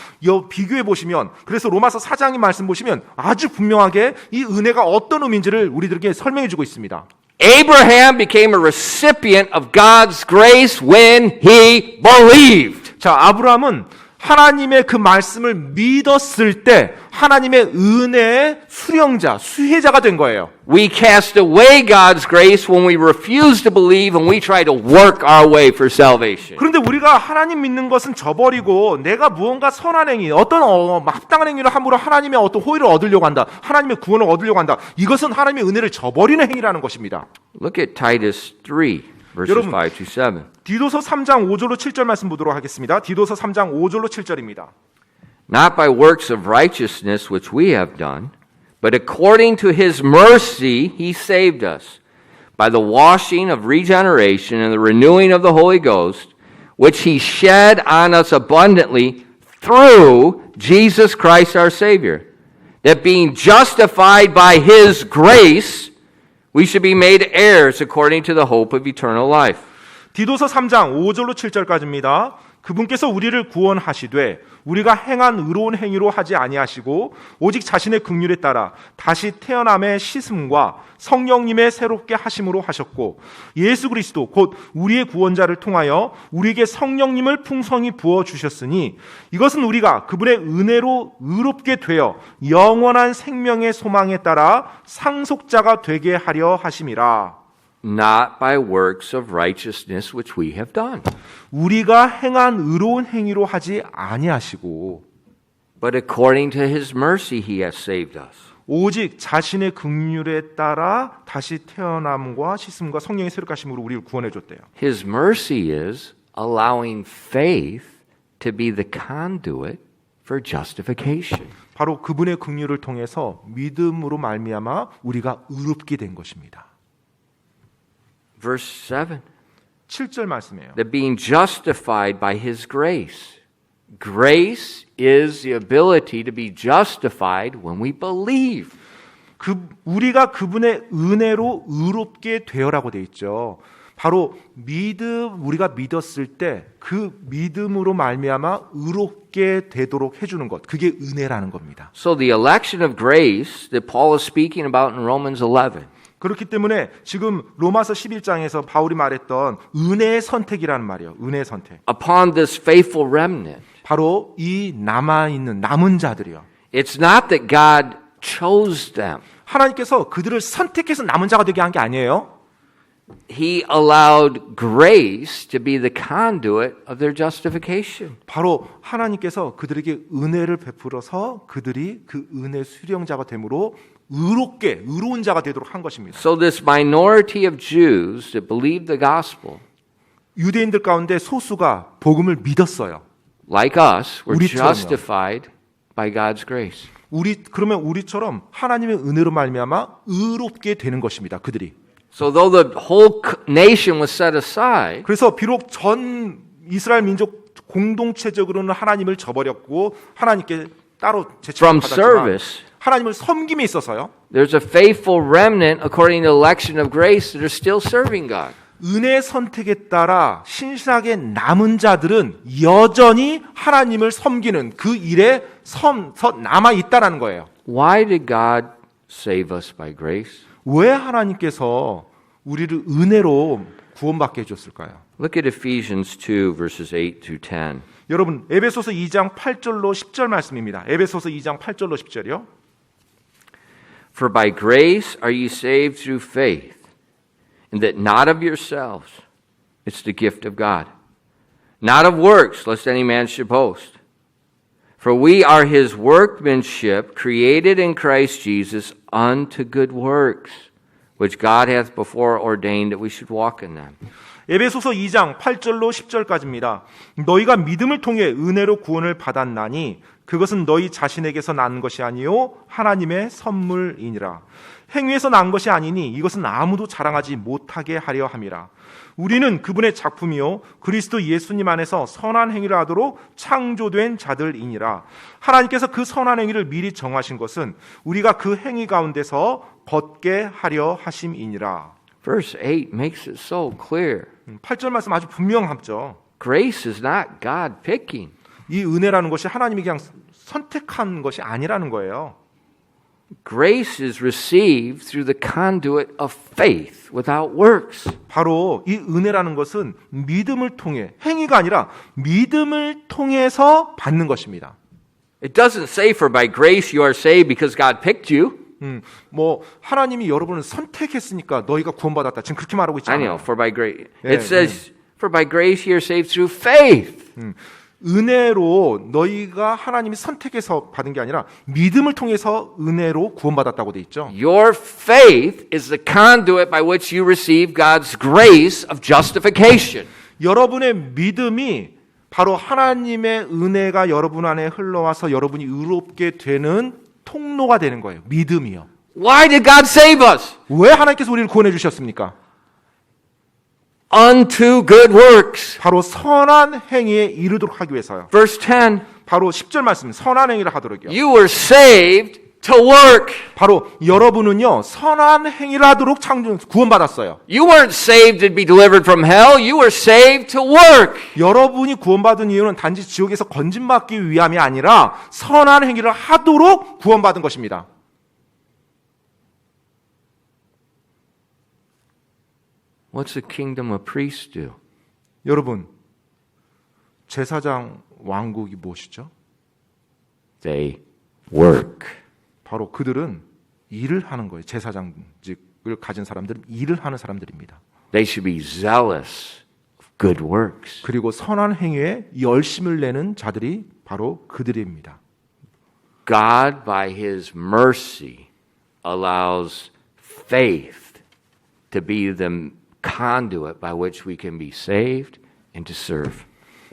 비교해 보시면 그래서 로마서 4장의 말씀 보시면 아주 분명하게 이 은혜가 어떤 의미인지를 우리들에게 설명해 주고 있습니다. Abraham became a recipient of God's grace when he believed. 자, 아브라함은 하나님의 그 말씀을 믿었을 때 하나님의 은혜의 수령자, 수혜자가 된 거예요. We cast away God's grace when we refuse to believe and we try to work our way for salvation. 그런데 우리가 하나님 믿는 것은 저버리고 내가 무언가 선한 행위, 어떤 합당한 행위를 함으로 하나님의 어떤 호의를 얻으려고 한다. 하나님의 구원을 얻으려고 한다. 이것은 하나님의 은혜를 저버리는 행위라는 것입니다. Look at Titus 3, verses 5 to 7. 디도서 3장 5절로 7절 말씀 보도록 하겠습니다. 디도서 3장 5절로 7절입니다. Not by works of righteousness which we have done, but according to His mercy He saved us, by the washing of regeneration and the renewing of the Holy Ghost, which He shed on us abundantly through Jesus Christ our Savior, that being justified by His grace, we should be made heirs according to the hope of eternal life. 디도서 3장 5절로 7절까지입니다. 그분께서 우리를 구원하시되 우리가 행한 의로운 행위로 하지 아니하시고 오직 자신의 긍휼에 따라 다시 태어남의 씻음과 성령님의 새롭게 하심으로 하셨고 예수 그리스도 곧 우리의 구원자를 통하여 우리에게 성령님을 풍성히 부어 주셨으니 이것은 우리가 그분의 은혜로 의롭게 되어 영원한 생명의 소망에 따라 상속자가 되게 하려 하심이라. Not by works of righteousness which we have done, 우리가 행한 의로운 행위로 하지 아니하시고 but according to His mercy He has saved us. 오직 자신의 긍휼에 따라 다시 태어남과 씻음과 성령의 새롭게 하심으로 우리를 구원해 줬대요. His mercy is allowing faith to be the conduit for justification. 바로 그분의 긍휼을 통해서 믿음으로 말미암아 우리가 의롭게 된 것입니다. Verse 7. 7절 말씀이에요. That being justified by His grace. Grace is the ability to be justified when we believe. 우리가 그분의 은혜로 의롭게 되어라고 돼 있죠. 바로 우리가 믿었을 때 그 믿음으로 말미암아 의롭게 되도록 해주는 것. 그게 은혜라는 겁니다. So the election of grace that Paul is speaking about in Romans 11. 그렇기 때문에 지금 로마서 11장에서 바울이 말했던 은혜의 선택이라는 말이에요. 은혜의 선택. Upon this faithful remnant. 바로 이 남아있는 남은 자들이요. It's not that God chose them. 하나님께서 그들을 선택해서 남은 자가 되게 한 게 아니에요. He allowed grace to be the conduit of their justification. 바로 하나님께서 그들에게 은혜를 베풀어서 그들이 그 은혜 수령자가 됨으로 의로운 자가 되도록 한 것입니다. So this minority of Jews that believed the gospel, 유대인들 가운데 소수가 복음을 믿었어요. like us, were 우리처럼요. justified by God's grace. 그러면 우리처럼 하나님의 은혜로 말미암아 의롭게 되는 것입니다. 그들이. So though the whole nation was set aside, 그래서 비록 전 이스라엘 민족 공동체적으로는 하나님을 저버렸고 하나님께 따로 from 제쳐받았지만 service, 하나님을 섬김에 있어서요. there's a faithful remnant according to the election of grace that are still serving God. 은혜의 선택에 따라 신실하게 남은 자들은 여전히 하나님을 섬기는 그 일에 남아 있다라는 거예요. Why did God save us by grace? 왜 하나님께서 우리를 은혜로 구원받게 해줬을까요? Look at Ephesians 2, verses 8 through 10. 여러분 에베소서 2장 8절로 10절 말씀입니다. 에베소서 2장 8절로 10절이요. For by grace are ye saved through faith, and that not of yourselves, it's the gift of God, not of works, lest any man should boast. For we are his workmanship, created in Christ Jesus unto good works, which God hath before ordained that we should walk in them. 에베소서 2장 8절로 10절까지입니다. 너희가 믿음을 통해 은혜로 구원을 받았나니 그것은 너희 자신에게서 난 것이 아니요 하나님의 선물이니라. 행위에서 난 것이 아니니 이것은 아무도 자랑하지 못하게 하려 함이라. 우리는 그분의 작품이요 그리스도 예수님 안에서 선한 행위를 하도록 창조된 자들이니라. 하나님께서 그 선한 행위를 미리 정하신 것은 우리가 그 행위 가운데서 걷게 하려 하심이니라. Verse 8 makes it so clear. 8절 말씀 아주 분명하죠. Grace is not God picking. 이 은혜라는 것이 하나님이 그냥 선택한 것이 아니라는 거예요. Grace is received through the conduit of faith without works. 바로 이 은혜라는 것은 믿음을 통해 행위가 아니라 믿음을 통해서 받는 것입니다. It doesn't say for by grace you are saved because God picked you. 뭐 하나님이 여러분을 선택했으니까 너희가 구원받았다. 지금 그렇게 말하고 있지 I 않아요. know, for by grace. 예, It says for by grace you are saved through faith. 은혜로 너희가 하나님이 선택해서 받은 게 아니라 믿음을 통해서 은혜로 구원받았다고 돼 있죠. Your faith is the conduit by which you receive God's grace of justification. 여러분의 믿음이 바로 하나님의 은혜가 여러분 안에 흘러와서 여러분이 의롭게 되는 통로가 되는 거예요. 믿음이요. Why did God save us? 왜 하나님께서 우리를 구원해 주셨습니까? Unto good works. 바로 선한 행위에 이르도록 하기 위해서요. Verse 10. 바로 10절 말씀, 선한 행위를 하도록요. You were saved to work. 바로 여러분은요 선한 행위를 하도록 구원받았어요. You weren't saved to be delivered from hell. You were saved to work. 여러분이 구원받은 이유는 단지 지옥에서 건진받기 위함이 아니라 선한 행위를 하도록 구원받은 것입니다. What's the kingdom of priests do? 여러분, 제사장 왕국이 무엇이죠? They work. 바로 그들은 일을 하는 거예요. 제사장직을 가진 사람들은 일을 하는 사람들입니다. They should be zealous of good works. 그리고 선한 행위에 열심을 내는 자들이 바로 그들입니다. God, by His mercy, allows faith to be the conduit by which we can be saved and to serve.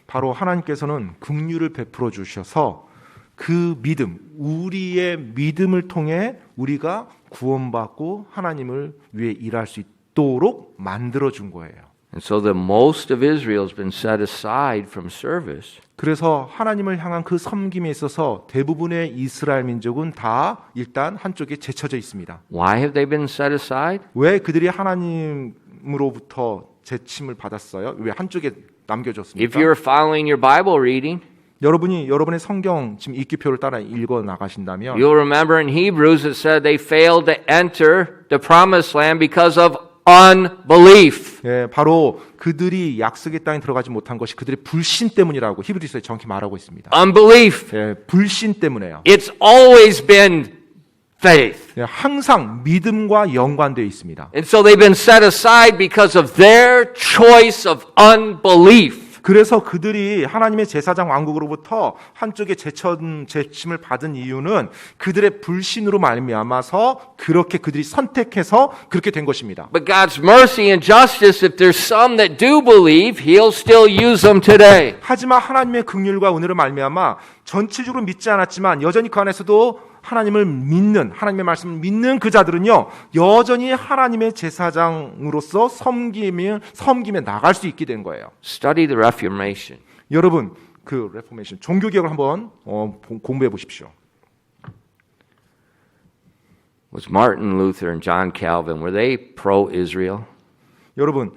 바로 하나님께서는 긍휼을 베풀어 주셔서 그 믿음, 우리의 믿음을 통해 우리가 구원받고 하나님을 위해 일할 수 있도록 만들어 준 거예요. And so the most of Israel has been set aside from service. 그래서 하나님을 향한 그 섬김에 있어서 대부분의 이스라엘 민족은 다 일단 한쪽에 제쳐져 있습니다. Why have they been set aside? 왜 그들이 하나님으로부터 제침을 받았어요? 왜 한쪽에 If 남겨졌습니까? you're following your Bible reading, 여러분이 여러분의 성경 지금 읽기표를 따라 읽어 나가신다면 you'll remember in Hebrews it said they failed to enter the promised land because of unbelief. 예, 바로 그들이 약속의 땅에 들어가지 못한 것이 그들의 불신 때문이라고 히브리서에 정확히 말하고 있습니다. Unbelief. 예, 불신 때문에요. It's always been faith. 예, 항상 믿음과 연관되어 있습니다. And so they've been set aside because of their choice of unbelief. 그래서 그들이 하나님의 제사장 왕국으로부터 한쪽에 제침을 받은 이유는 그들의 불신으로 말미암아서 그렇게 그들이 선택해서 그렇게 된 것입니다. But God's mercy and justice, if there's some that do believe, He'll still use them today. 하지만 하나님의 긍휼과 은혜로 말미암아 전체적으로 믿지 않았지만 여전히 그 안에서도 하나님을 믿는, 하나님의 말씀을 믿는 그 자들은요 여전히 하나님의 제사장으로서 섬김에 나갈 수 있게 된 거예요. Study the Reformation. 여러분 그 레포메이션 종교개혁을 한번 공부해 보십시오. Was Martin Luther and John Calvin, were they pro-Israel? 여러분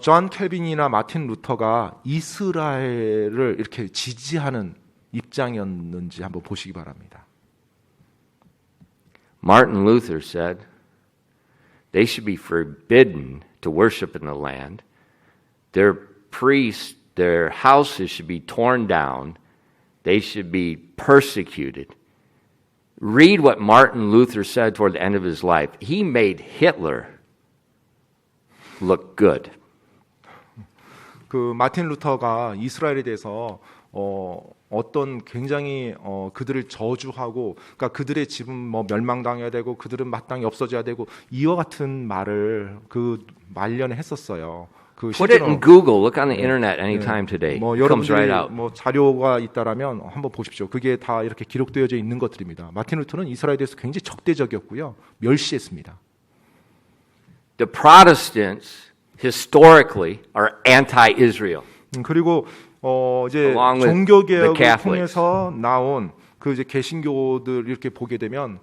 존 켈빈이나 마틴 루터가 이스라엘을 이렇게 지지하는 입장이었는지 한번 보시기 바랍니다. Martin Luther said they should be forbidden to worship in the land. Their priests, their houses should be torn down. They should be persecuted. Read what Martin Luther said toward the end of his life. He made Hitler look good. 그 마틴 루터가 이스라엘에 대해서 어떤 굉장히 그들을 저주하고, 그러니까 그들의 집은 뭐 멸망당해야 되고 그들은 마땅히 없어져야 되고 이와 같은 말을 그 말년에 했었어요. 그 Put it in Google. Look on the internet anytime today. 뭐 It comes right 여러분들이 out. 뭐 자료가 있다라면 한번 보십시오. 그게 다 이렇게 기록되어져 있는 것들입니다. 마틴 루터는 이스라엘에 대해서 굉장히 적대적이었고요. 멸시했습니다. The Protestants historically are anti-Israel. 그리고 이제 Along with 종교 the 개혁을 Catholics. 통해서 나온 그 이제 개신교들 이렇게 보게 되면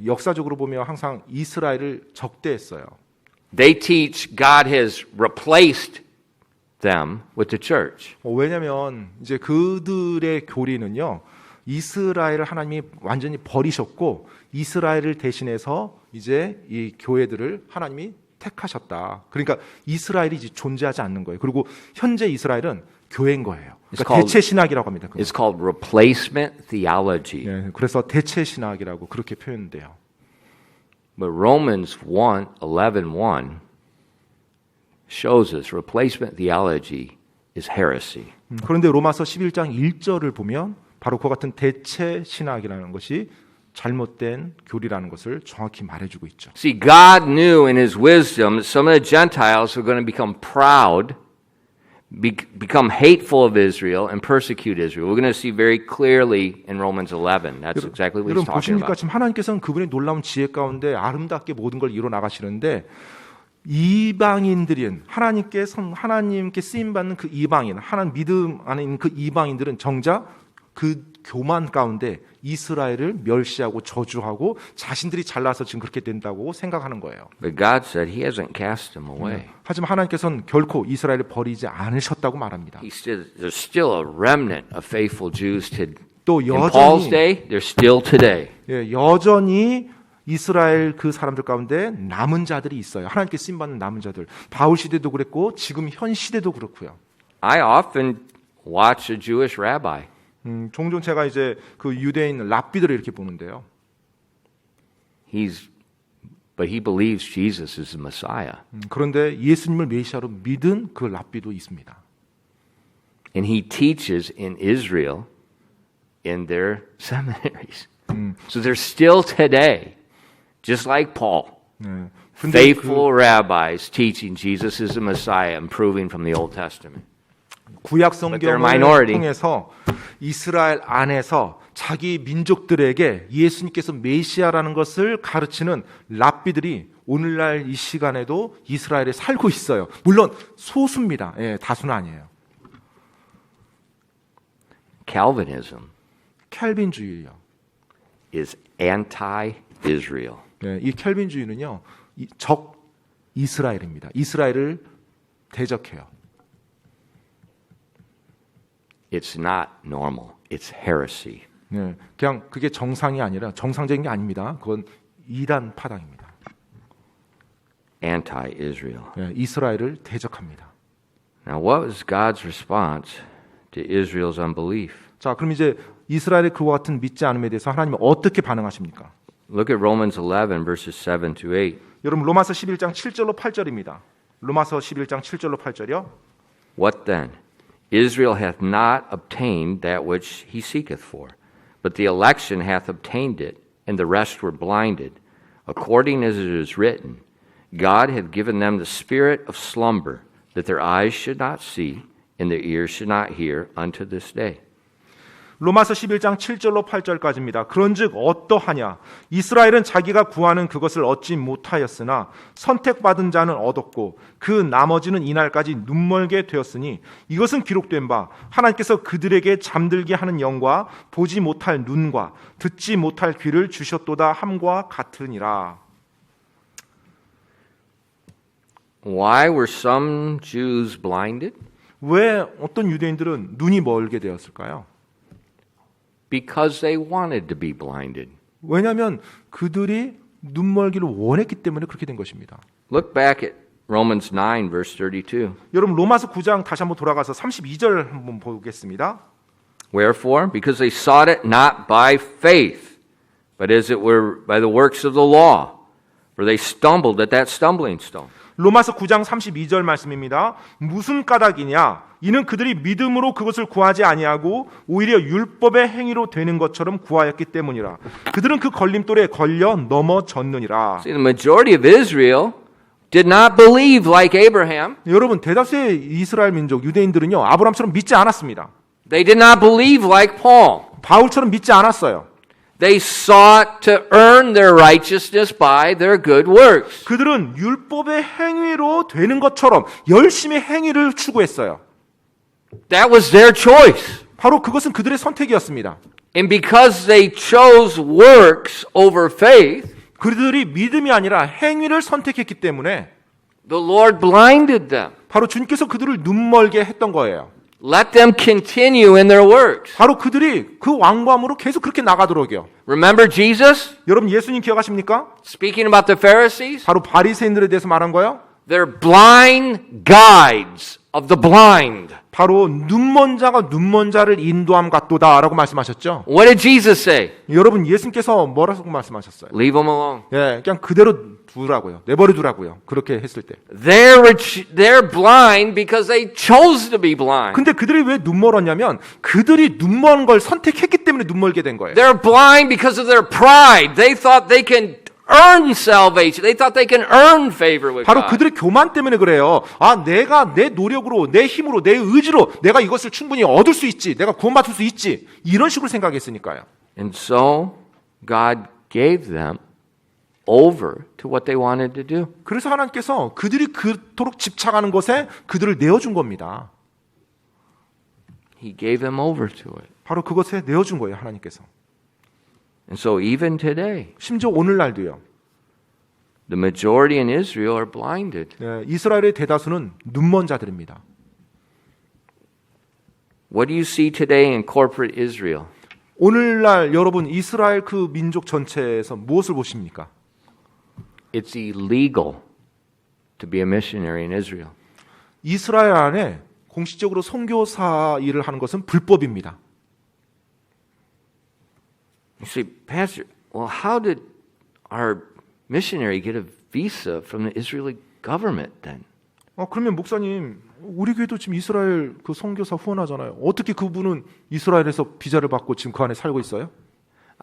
역사적으로 보면 항상 이스라엘을 적대했어요. They teach God has replaced them with the church. 왜냐하면 이제 그들의 교리는요, 이스라엘을 하나님이 완전히 버리셨고 이스라엘을 대신해서 이제 이 교회들을 하나님이 택하셨다. 그러니까 이스라엘이 이제 존재하지 않는 거예요. 그리고 현재 이스라엘은 교회인 거예요. 그러니까 대체 신학이라고 합니다. 그거. It's called replacement theology. 예, 그래서 대체 신학이라고 그렇게 표현돼요. But Romans 11:1 shows us replacement theology is heresy. 그런데 로마서 11장 1절을 보면 바로 그와 같은 대체 신학이라는 것이 잘못된 교리라는 것을 정확히 말해주고 있죠. See, God knew in His wisdom that some of the Gentiles were going to become proud, become hateful of Israel, and persecute Israel. We're going to see very clearly in Romans 11. That's exactly what He's 여러분 talking 보십니까? about. 지금 하나님께서는 그분의 놀라운 지혜 가운데 아름답게 모든 걸 이뤄 나가시는데 이방인들인 하나님께 쓰임 받는 그 이방인, 하나님 믿음 안에 있는 그 이방인들은 정작 그 교만 가운데 이스라엘을 멸시하고 저주하고 자신들이 잘나서 지금 그렇게 된다고 생각하는 거예요. But God said He hasn't cast them away. 하지만 하나님께서는 결코 이스라엘을 버리지 않으셨다고 말합니다. There's still a remnant of faithful Jews 또 in Paul's 여전히 day. There's still today. 여전히 이스라엘 그 사람들 가운데 남은 자들이 있어요. 하나님께 쓰임 받는 남은 자들. 바울 시대도 그랬고 지금 현 시대도 그렇고요. I often watch a Jewish rabbi. 종종 제가 이제 그 유대인 랍비들을 이렇게 보는데요. But he believes Jesus is the Messiah. 그런데 예수님을 메시아로 믿은 그 랍비도 있습니다. And he teaches in Israel in their seminaries. So there's still today, just like Paul, faithful rabbis teaching Jesus is the Messiah and proving from the Old Testament. 구약 But they're 성경을 minority. 통해서 이스라엘 안에서 자기 민족들에게 예수님께서 메시아라는 것을 가르치는 랍비들이 오늘날 이 시간에도 이스라엘에 살고 있어요. 물론 소수입니다. 다수는 아니에요. Calvinism 켈빈주의요. is anti-Israel. 이 켈빈주의는요, 적 이스라엘입니다. 이스라엘을 대적해요. It's not normal. It's heresy. 그냥 그게 정상이 아니라 정상적인 게 아닙니다. 그건 이단 파당입니다. Anti-Israel. 이스라엘을 대적합니다. Now, what was God's response to Israel's unbelief? 자, 그럼 이제 이스라엘의 그와 같은 믿지 않음에 대해서 하나님은 어떻게 반응하십니까? Look at Romans 11, verses 7 to 8. 여러분 로마서 11장 7절로 8절입니다. 로마서 11장 7절로 8절이요. What then? Israel hath not obtained that which he seeketh for, but the election hath obtained it, and the rest were blinded. According as it is written, God hath given them the spirit of slumber, that their eyes should not see, and their ears should not hear unto this day. 로마서 11장 7절로 8절까지입니다. 그런즉 어떠하냐? 이스라엘은 자기가 구하는 그것을 얻지 못하였으나 선택받은 자는 얻었고 그 나머지는 이날까지 눈멀게 되었으니 이것은 기록된 바 하나님께서 그들에게 잠들게 하는 영과 보지 못할 눈과 듣지 못할 귀를 주셨도다 함과 같으니라. Why were some Jews blinded? 왜 어떤 유대인들은 눈이 멀게 되었을까요? Because they wanted to be blinded. 왜냐하면 그들이 눈멀기를 원했기 때문에 그렇게 된 것입니다. Look back at Romans 9, verse 32. 여러분 로마서 9장 다시 한번 돌아가서 32절 한번 보겠습니다. Wherefore, because they sought it not by faith, but as it were by the works of the law, for they stumbled at that stumbling stone. 로마서 9장 32절 말씀입니다. 무슨 까닭이냐? 이는 그들이 믿음으로 그것을 구하지 아니하고 오히려 율법의 행위로 되는 것처럼 구하였기 때문이라. 그들은 그 걸림돌에 걸려 넘어졌느니라. See, the majority of Israel did not believe like Abraham. 여러분 대다수의 이스라엘 민족 유대인들은요 아브라함처럼 믿지 않았습니다. They did not believe like Paul. 바울처럼 믿지 않았어요. They sought to earn their righteousness by their good works. 그들은 율법의 행위로 되는 것처럼 열심히 행위를 추구했어요. That was their choice. 바로 그것은 그들의 선택이었습니다. And because they chose works over faith, 그들이 믿음이 아니라 행위를 선택했기 때문에 the Lord blinded them. 바로 주님께서 그들을 눈멀게 했던 거예요. Let them continue in their works. 바로 그들이 그 왕관으로 계속 그렇게 나가도록요. Remember Jesus 여러분 예수님 기억하십니까? speaking about the Pharisees? 바로 바리새인들에 대해서 말한 거예요. They're blind guides of the blind. 바로 눈먼 자가 눈먼 자를 인도함 같도다라고 말씀하셨죠. What did Jesus say? 여러분 예수님께서 뭐라고 말씀하셨어요? Leave them alone. 예, 그냥 그대로 두라고요. 내버려 두라고요. 그렇게 했을 때. They're blind because they chose to be blind. 근데 그들이 왜 눈멀었냐면 그들이 눈먼 걸 선택했기 때문에 눈멀게 된 거예요. They're blind because of their pride. They thought they can earn salvation. They thought they can earn favor with 바로 God. 그들의 교만 때문에 그래요. 아, 내가 내 노력으로, 내 힘으로, 내 의지로 내가 이것을 충분히 얻을 수 있지. 내가 구원받을 수 있지. 이런 식으로 생각했으니까요. And so God gave them over to what they wanted to do. 그래서 하나님께서 그들이 그토록 집착하는 것에 그들을 내어준 겁니다. He gave them over to it. 바로 그것에 내어준 거예요, 하나님께서. And so even today, 심지어 오늘날도요. the majority in Israel are blinded. 네, 이스라엘의 대다수는 눈먼 자들입니다. What do you see today in corporate Israel? 오늘날 여러분 이스라엘 그 민족 전체에서 무엇을 보십니까? It's illegal to be a missionary in Israel. 이스라엘 안에 공식적으로 선교사 일을 하는 것은 불법입니다. You say, Pastor, well, how did our missionary get a visa from the Israeli government then? 그러면 목사님, 우리 교회도 지금 이스라엘 그 선교사 후원하잖아요. 어떻게 그분은 이스라엘에서 비자를 받고 지금 그 안에 살고 있어요?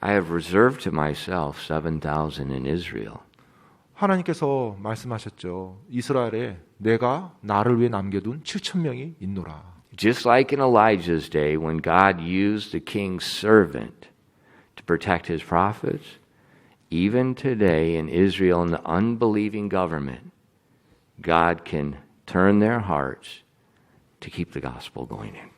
I have reserved to myself 7,000 in Israel. 하나님께서 말씀하셨죠. 이스라엘에 내가 나를 위해 남겨둔 7,000명이 있노라. Just like in Elijah's day when God used the king's servant to protect his prophets, even today in Israel and the unbelieving government, God can turn their hearts to keep the gospel going in.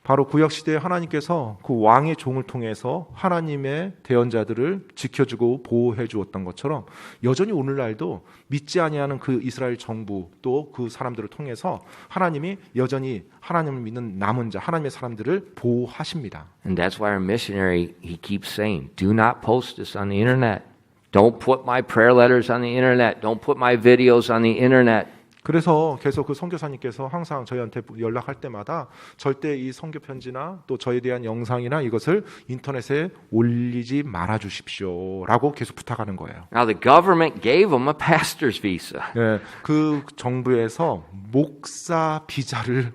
바로 구약 시대에 하나님께서 그 왕의 종을 통해서 하나님의 대언자들을 지켜주고 보호해 주었던 것처럼 여전히 오늘날도 믿지 아니하는 그 이스라엘 정부 또 그 사람들을 통해서 하나님이 여전히 하나님을 믿는 남은 자 하나님의 사람들을 보호하십니다. And that's why our missionary, he keeps saying, do not post this on the internet. Don't put my prayer letters on the internet. Don't put my videos on the internet. 그래서 계속 그 선교사님께서 항상 저희한테 연락할 때마다 절대 이 선교 편지나 또 저에 대한 영상이나 이것을 인터넷에 올리지 말아 주십시오라고 계속 부탁하는 거예요. Now the government gave him a pastor's visa. 네, 그 정부에서 목사 비자를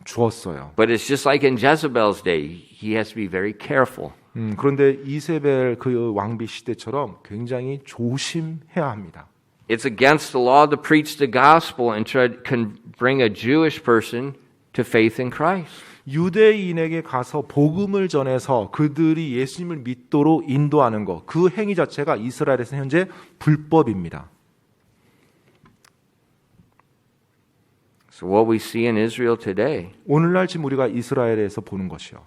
주었어요. But it's just like in Jezebel's day. He has to be very careful. 그런데 이세벨 그 왕비 시대처럼 굉장히 조심해야 합니다. It's against the law to preach the gospel and can bring a Jewish person to faith in Christ. 유대인에게 가서 복음을 전해서 그들이 예수님을 믿도록 인도하는 것, 그 행위 자체가 이스라엘에서 현재 불법입니다. So what we see in Israel today 오늘날 지금 우리가 이스라엘에서 보는 것이요.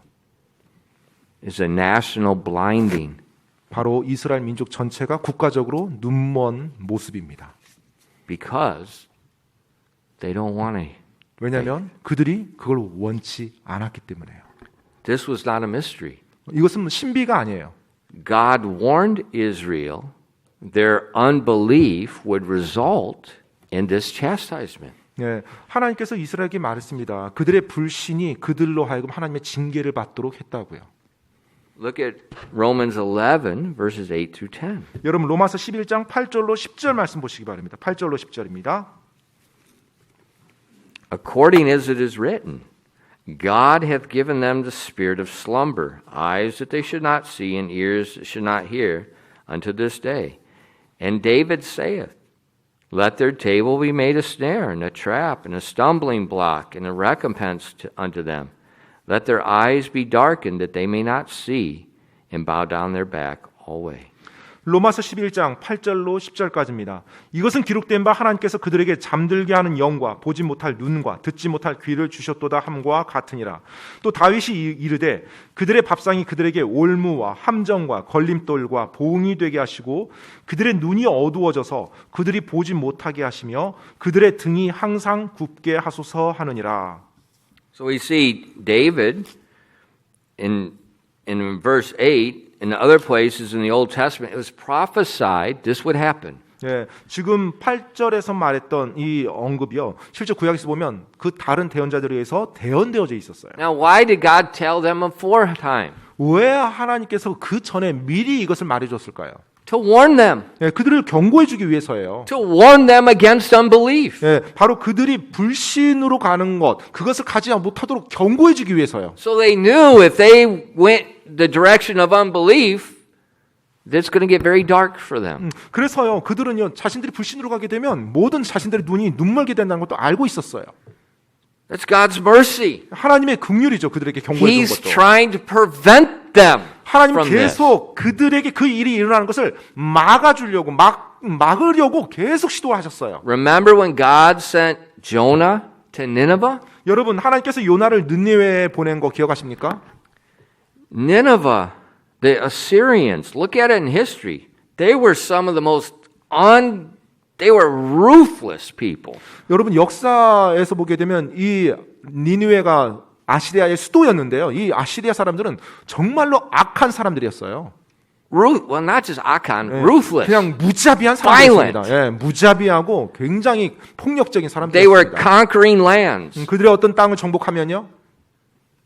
is a national blinding. 바로 이스라엘 민족 전체가 국가적으로 눈먼 모습입니다. Because They don't want any. 왜냐하면 그들이 그걸 원치 않았기 때문에요. This was not a mystery. 이것은 신비가 아니에요. God warned Israel their unbelief would result in this chastisement. 예, 하나님께서 이스라엘에게 말했습니다. 그들의 불신이 그들로 하여금 하나님의 징계를 받도록 했다고요. Look at Romans 11, verses 8 through 10. 여러분 로마서 11장 8절로 10절 말씀 보시기 바랍니다. 8절로 10절입니다. According as it is written, God hath given them the spirit of slumber, eyes that they should not see, and ears that should not hear, unto this day. And David saith, Let their table be made a snare, and a trap, and a stumbling block, and a recompense unto them. Let their eyes be darkened, that they may not see, and bow down their back alway. 로마서 11장 8절로 10절까지입니다. 이것은 기록된 바 하나님께서 그들에게 잠들게 하는 영과 보지 못할 눈과 듣지 못할 귀를 주셨도다 함과 같으니라. 또 다윗이 이르되 그들의 밥상이 그들에게 올무와 함정과 걸림돌과 봉이 되게 하시고 그들의 눈이 어두워져서 그들이 보지 못하게 하시며 그들의 등이 항상 굽게 하소서 하느니라. So we see David in verse 8, in other places in the Old Testament, it was prophesied this would happen. 예, 지금 8절에서 말했던 이 언급이요. 실제 구약에서 보면 그 다른 대언자들에 의해서 대언되어져 있었어요. Now, why did God tell them aforetime? 왜 하나님께서 그 전에 미리 이것을 말해줬을까요? To warn them. 예, 그들을 경고해주기 위해서예요. To warn them against unbelief. 예, 바로 그들이 불신으로 가는 것, 그것을 가지 못하도록 경고해주기 위해서요. So they knew if they went the direction of unbelief, it's going to get very dark for them. 그래서요, 그들은요, 자신들이 불신으로 가게 되면 모든 자신들의 눈이 눈멀게 된다는 것도 알고 있었어요. That's God's mercy. 하나님의 긍휼이죠, 그들에게 경고해 준 He's 것도. trying to prevent them 하나님 from this. 계속 그들에게 그 일이 일어나는 것을 막아주려고, 막으려고 계속 시도하셨어요. Remember when God sent Jonah to Nineveh? 여러분, 하나님께서 요나를 느니웨에 보낸 거 기억하십니까? Nineveh, the Assyrians, look at it in history. They were some of the most they were ruthless people. 여러분, 역사에서 보게 되면 이 니느웨가 아시리아의 수도였는데요. 이 아시리아 사람들은 정말로 악한 사람들이었어요. Well, not just Akan, ruthless. 그냥 무자비한 사람들이었습니다. 예, 무자비하고 굉장히 폭력적인 They were 사람들이었습니다. conquering lands. 그들의 어떤 땅을 정복하면요.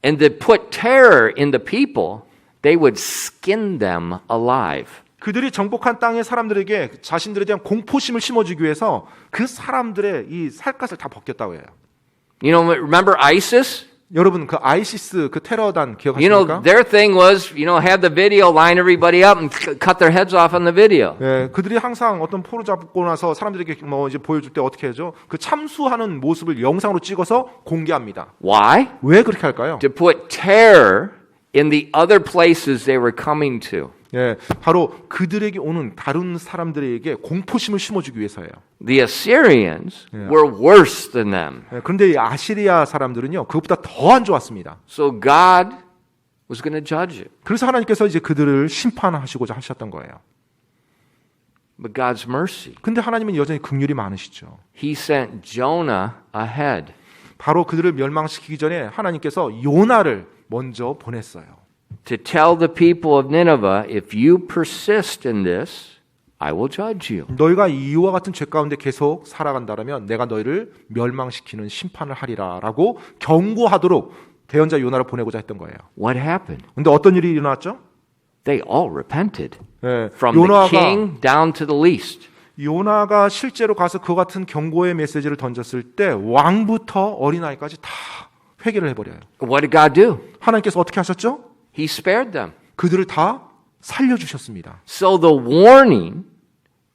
And to put terror in the people, they would skin them alive. 그들이 정복한 땅의 사람들에게 자신들에 대한 공포심을 심어주기 위해서 그 사람들의 이 살갗을 다 벗겼다고 해요. You know, remember ISIS? 여러분, 그 아이시스 그 테러단 You know, 기억하십니까? their thing was, have the video, line everybody up, and cut their heads off on the video. 예, 그들이 항상 어떤 포로 잡고 나서 사람들에게 이제 보여줄 때 어떻게 하죠? 그 참수하는 모습을 영상으로 찍어서 공개합니다. Why? 왜 그렇게 할까요? To put terror in the other places they were coming to. 예, 바로 그들에게 오는 다른 사람들에게 공포심을 심어주기 위해서예요. The Assyrians were worse than them. 예, 그런데 이 아시리아 사람들은요, 그것보다 더 안 좋았습니다. So God was going to judge it. 그래서 하나님께서 이제 그들을 심판하시고자 하셨던 거예요. But God's mercy, 근데 하나님은 여전히 긍휼이 많으시죠. He sent Jonah ahead. 바로 그들을 멸망시키기 전에 하나님께서 요나를 먼저 보냈어요. To tell the people of Nineveh, if you persist in this, I will judge you. 너희가 이와 같은 죄 가운데 계속 살아간다면 내가 너희를 멸망시키는 심판을 하리라라고 경고하도록 대언자 요나를 보내고자 했던 거예요. What happened? 근데 어떤 일이 일어났죠? They all repented. 예, From the king down to the least. 요나가 실제로 가서 그 같은 경고의 메시지를 던졌을 때 왕부터 어린아이까지 다 회개를 해버려요. What did God do? 하나님께서 어떻게 하셨죠? He spared them. 그들을 다 살려주셨습니다. So the warning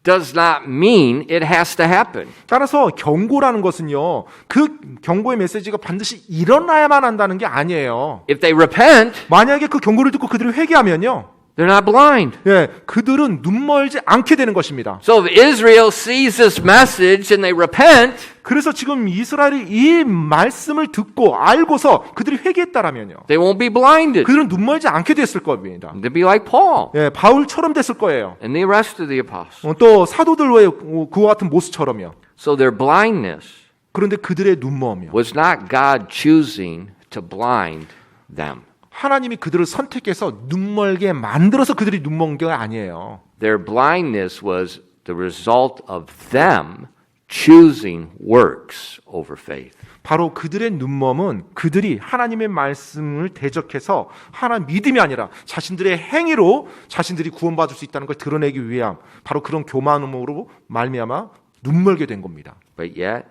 does not mean it has to happen. 따라서 경고라는 것은요, 그 경고의 메시지가 반드시 일어나야만 한다는 게 아니에요. If they repent, 만약에 그 경고를 듣고 그들이 회개하면요, they're not blind. 예, 그들은 눈멀지 않게 되는 것입니다. So if Israel sees this message and they repent, 그래서 지금 이스라엘이 이 말씀을 듣고 알고서 그들이 회개했다라면요, they won't be blinded. 그들은 눈멀지 않게 됐을 겁니다. They'll be like Paul 예, 바울처럼 됐을 거예요. and the rest of the apostles. 또 사도들의 그와 같은 모습처럼요. So their blindness 그런데 그들의 눈먼이요. was not God choosing to blind them. 하나님이 그들을 선택해서 눈멀게 만들어서 그들이 눈먼 게 아니에요. Their blindness was the result of them choosing works over faith. 바로 그들의 눈먼은 그들이 하나님의 말씀을 대적해서 하나님 믿음이 아니라 자신들의 행위로 자신들이 구원받을 수 있다는 걸 드러내기 위함, 바로 그런 교만함으로 말미암아 눈멀게 된 겁니다. But yet,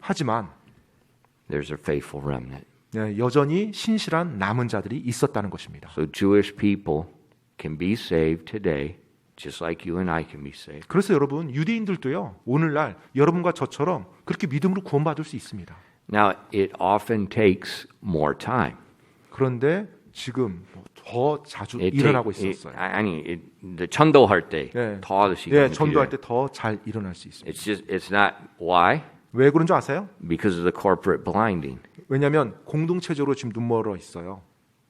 하지만 there's a faithful remnant. 여전히 신실한 남은 자들이 있었다는 것입니다. So Jewish people can be saved today, just like you and I can be saved. 그래서 여러분, 유대인들도요, 오늘날 여러분과 저처럼 그렇게 믿음으로 구원받을 수 있습니다. Now, it often takes more time. 그런데 지금 더 자주 일어나고 있었어요. 아니, 전도할 때 더 시간이 전도할 때 더 잘 일어날 수 있습니다. It's not why? 왜 그런 줄 아세요? Because of the corporate blinding. 왜냐하면 공동체적으로 지금 눈멀어 있어요.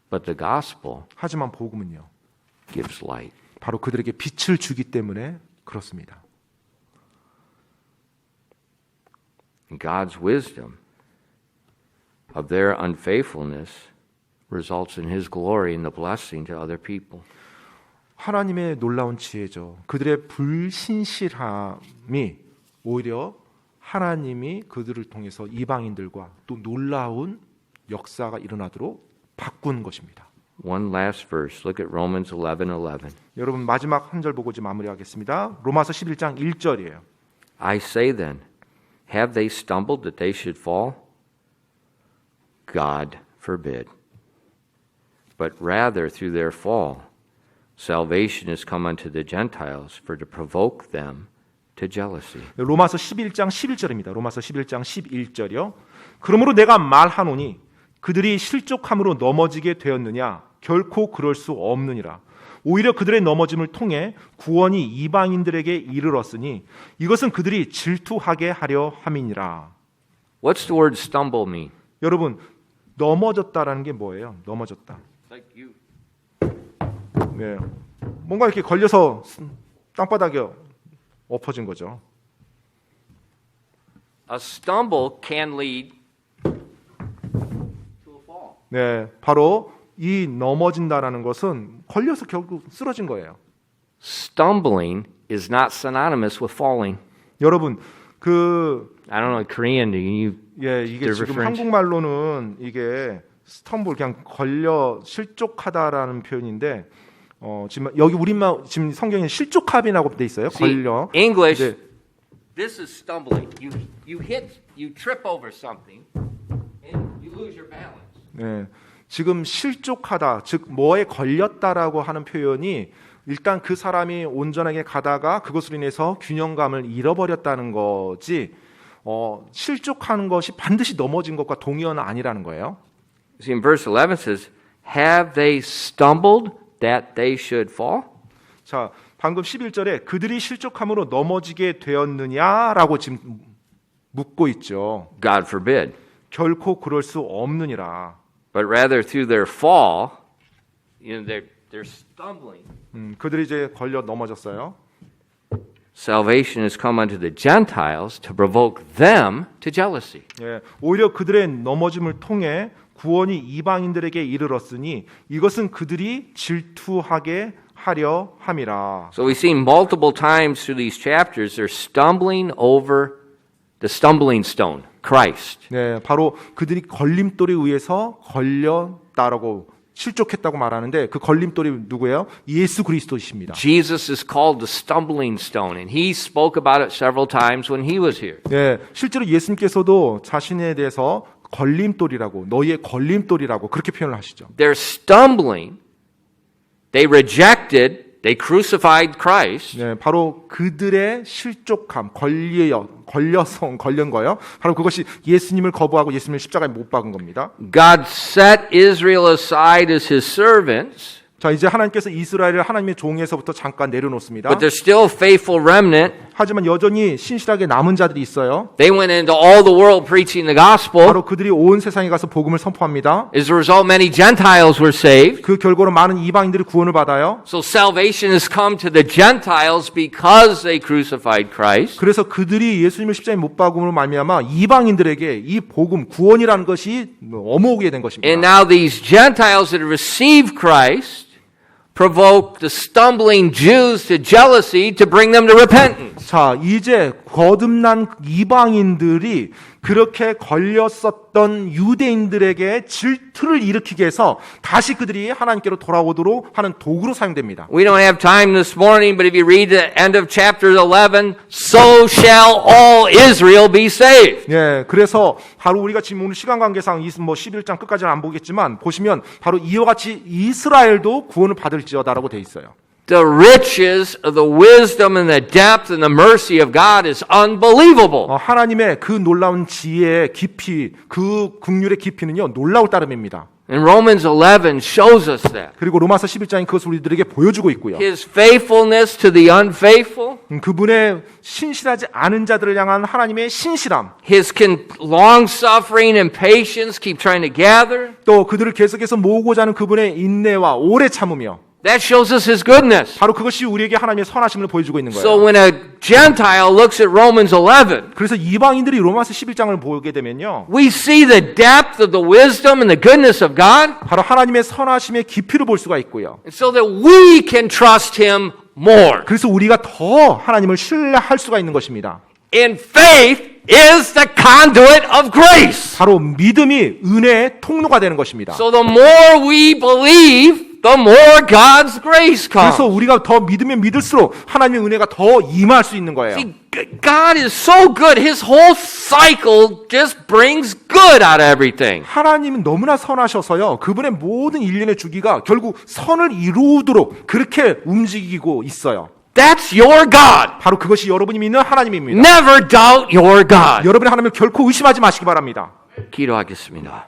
But the gospel 하지만 복음은요, gives light. 바로 그들에게 빛을 주기 때문에 그렇습니다. God's wisdom of their unfaithfulness results in His glory and the blessing to other people. 하나님의 놀라운 지혜죠. 그들의 불신실함이 오히려 하나님이 그들을 통해서 이방인들과 또 놀라운 역사가 일어나도록 바꾸는 것입니다. One last verse. Look at Romans 11:11. 여러분 마지막 한 절 보고 이제 마무리하겠습니다. 로마서 11장 1절이에요. I say then, have they stumbled that they should fall? God forbid. But rather through their fall, salvation is come unto the Gentiles for to provoke them to jealousy. 로마서 11장 11절입니다. 로마서 11장 11절이요. 그러므로 내가 말하노니 그들이 실족함으로 넘어지게 되었느냐? 결코 그럴 수 없느니라. 오히려 그들의 넘어짐을 통해 구원이 이방인들에게 이르렀으니 이것은 그들이 질투하게 하려 함이니라. What's the word stumble mean? 여러분, 넘어졌다라는 게 뭐예요? 넘어졌다. Like you. 네. 뭔가 이렇게 걸려서 땅바닥에 엎어진 거죠. A stumble can lead to a fall. 네, 바로 이 넘어진다라는 것은 걸려서 결국 쓰러진 거예요. Stumbling is not synonymous with falling. 여러분, I don't know Korean. You 이게 지금 different? 한국말로는 이게 스텀블 그냥 걸려 실족하다라는 표현인데 지금 여기 우리말 지금 성경에 실족함이라고 돼 있어요. See, 걸려. English. 네. This is stumbling. You trip over something, and you lose your balance. 네. 지금 실족하다, 즉 뭐에 걸렸다라고 하는 표현이 일단 그 사람이 온전하게 가다가 그것으로 인해서 균형감을 잃어버렸다는 거지 실족하는 것이 반드시 넘어진 것과 동의어는 아니라는 거예요. See, in verse 11 says, "Have they stumbled that they should fall?" 자, 방금 11절에 그들이 실족함으로 넘어지게 되었느냐라고 지금 묻고 있죠. God forbid. 결코 그럴 수 없느니라. But rather through their fall, they're stumbling. 그들이 이제 걸려 넘어졌어요. Salvation has come unto the Gentiles to provoke them to jealousy. 예, 오히려 그들의 넘어짐을 통해 구원이 이방인들에게 이르렀으니 이것은 그들이 질투하게 하려 함이라. So we see multiple times through these chapters they're stumbling over the stumbling stone, Christ. 네, 바로 그들이 걸림돌에 의해서 걸렸다라고 실족했다고 말하는데 그 걸림돌이 누구예요? 예수 그리스도이십니다. Jesus is called the stumbling stone, and he spoke about it several times when he was here. 네, 실제로 예수님께서도 자신에 대해서 걸림돌이라고 너희의 걸림돌이라고 그렇게 표현을 하시죠. They're stumbling. They rejected. They crucified Christ. 네, 바로 그들의 실족함, 걸린 거예요. 바로 그것이 예수님을 거부하고 예수님을 십자가에 못 박은 겁니다. God set Israel aside as his servants. 자, 이제 하나님께서 이스라엘을 하나님의 종에서부터 잠깐 내려놓습니다. But there's still a faithful remnant. 하지만 여전히 신실하게 남은 자들이 있어요. They went into all the world preaching the gospel. 바로 그들이 온 세상에 가서 복음을 선포합니다. As a result, many Gentiles were saved. 그 결과로 많은 이방인들이 구원을 받아요. So salvation has come to the Gentiles because they crucified Christ. 그래서 그들이 예수님을 십자가에 못 박음으로 말미암아 이방인들에게 이 복음, 구원이라는 것이 어머오게 된 것입니다. And now these Gentiles that have received Christ provoke the stumbling Jews to jealousy to bring them to repentance. 자, 이제 거듭난 이방인들이 그렇게 걸렸었던 유대인들에게 질투를 일으키게 해서 다시 그들이 하나님께로 돌아오도록 하는 도구로 사용됩니다. We don't have time this morning, but if you read the end of chapter 11, so shall all Israel be saved. 예, 그래서 바로 우리가 지금 오늘 시간 관계상 11장 끝까지는 안 보겠지만 보시면 바로 이와 같이 이스라엘도 구원을 받을지어다라고 돼 있어요. The riches of the wisdom and the depth and the mercy of God is unbelievable. 하나님의 그 놀라운 지혜의 깊이, 그 긍휼의 깊이는요 놀라울 따름입니다. And Romans 11 shows us that. 그리고 로마서 11장이 그것을 우리들에게 보여주고 있고요. His faithfulness to the unfaithful, 그분의 신실하지 않은 자들을 향한 하나님의 신실함, his long-suffering and patience keep trying to gather, 또 그들을 계속해서 모으고자 하는 그분의 인내와 오래 참으며 that shows us his goodness. 바로 그것이 우리에게 하나님의 선하심을 보여주고 있는 So 거예요. when a Gentile looks at Romans 11, 그래서 이방인들이 로마서 11장을 보게 되면요. we see the depth of the wisdom and the goodness of God, 바로 하나님의 선하심의 깊이를 볼 수가 있고요. so that we can trust him more. 그래서 우리가 더 하나님을 신뢰할 수가 있는 것입니다. In faith is the conduit of grace. 바로 믿음이 은혜의 통로가 되는 것입니다. So the more we believe, the more God's grace 그래서 comes. 우리가 더 믿으면 믿을수록 하나님의 은혜가 더 임할 수 있는 거예요. See, God is so good. His whole cycle just brings good out of everything. 하나님은 너무나 선하셔서요. 그분의 모든 일련의 주기가 결국 선을 이루도록 그렇게 움직이고 있어요. That's your God. 바로 그것이 여러분이 믿는 하나님입니다. Never doubt your God. 여러분의 하나님을 결코 의심하지 마시기 바랍니다. 기도하겠습니다.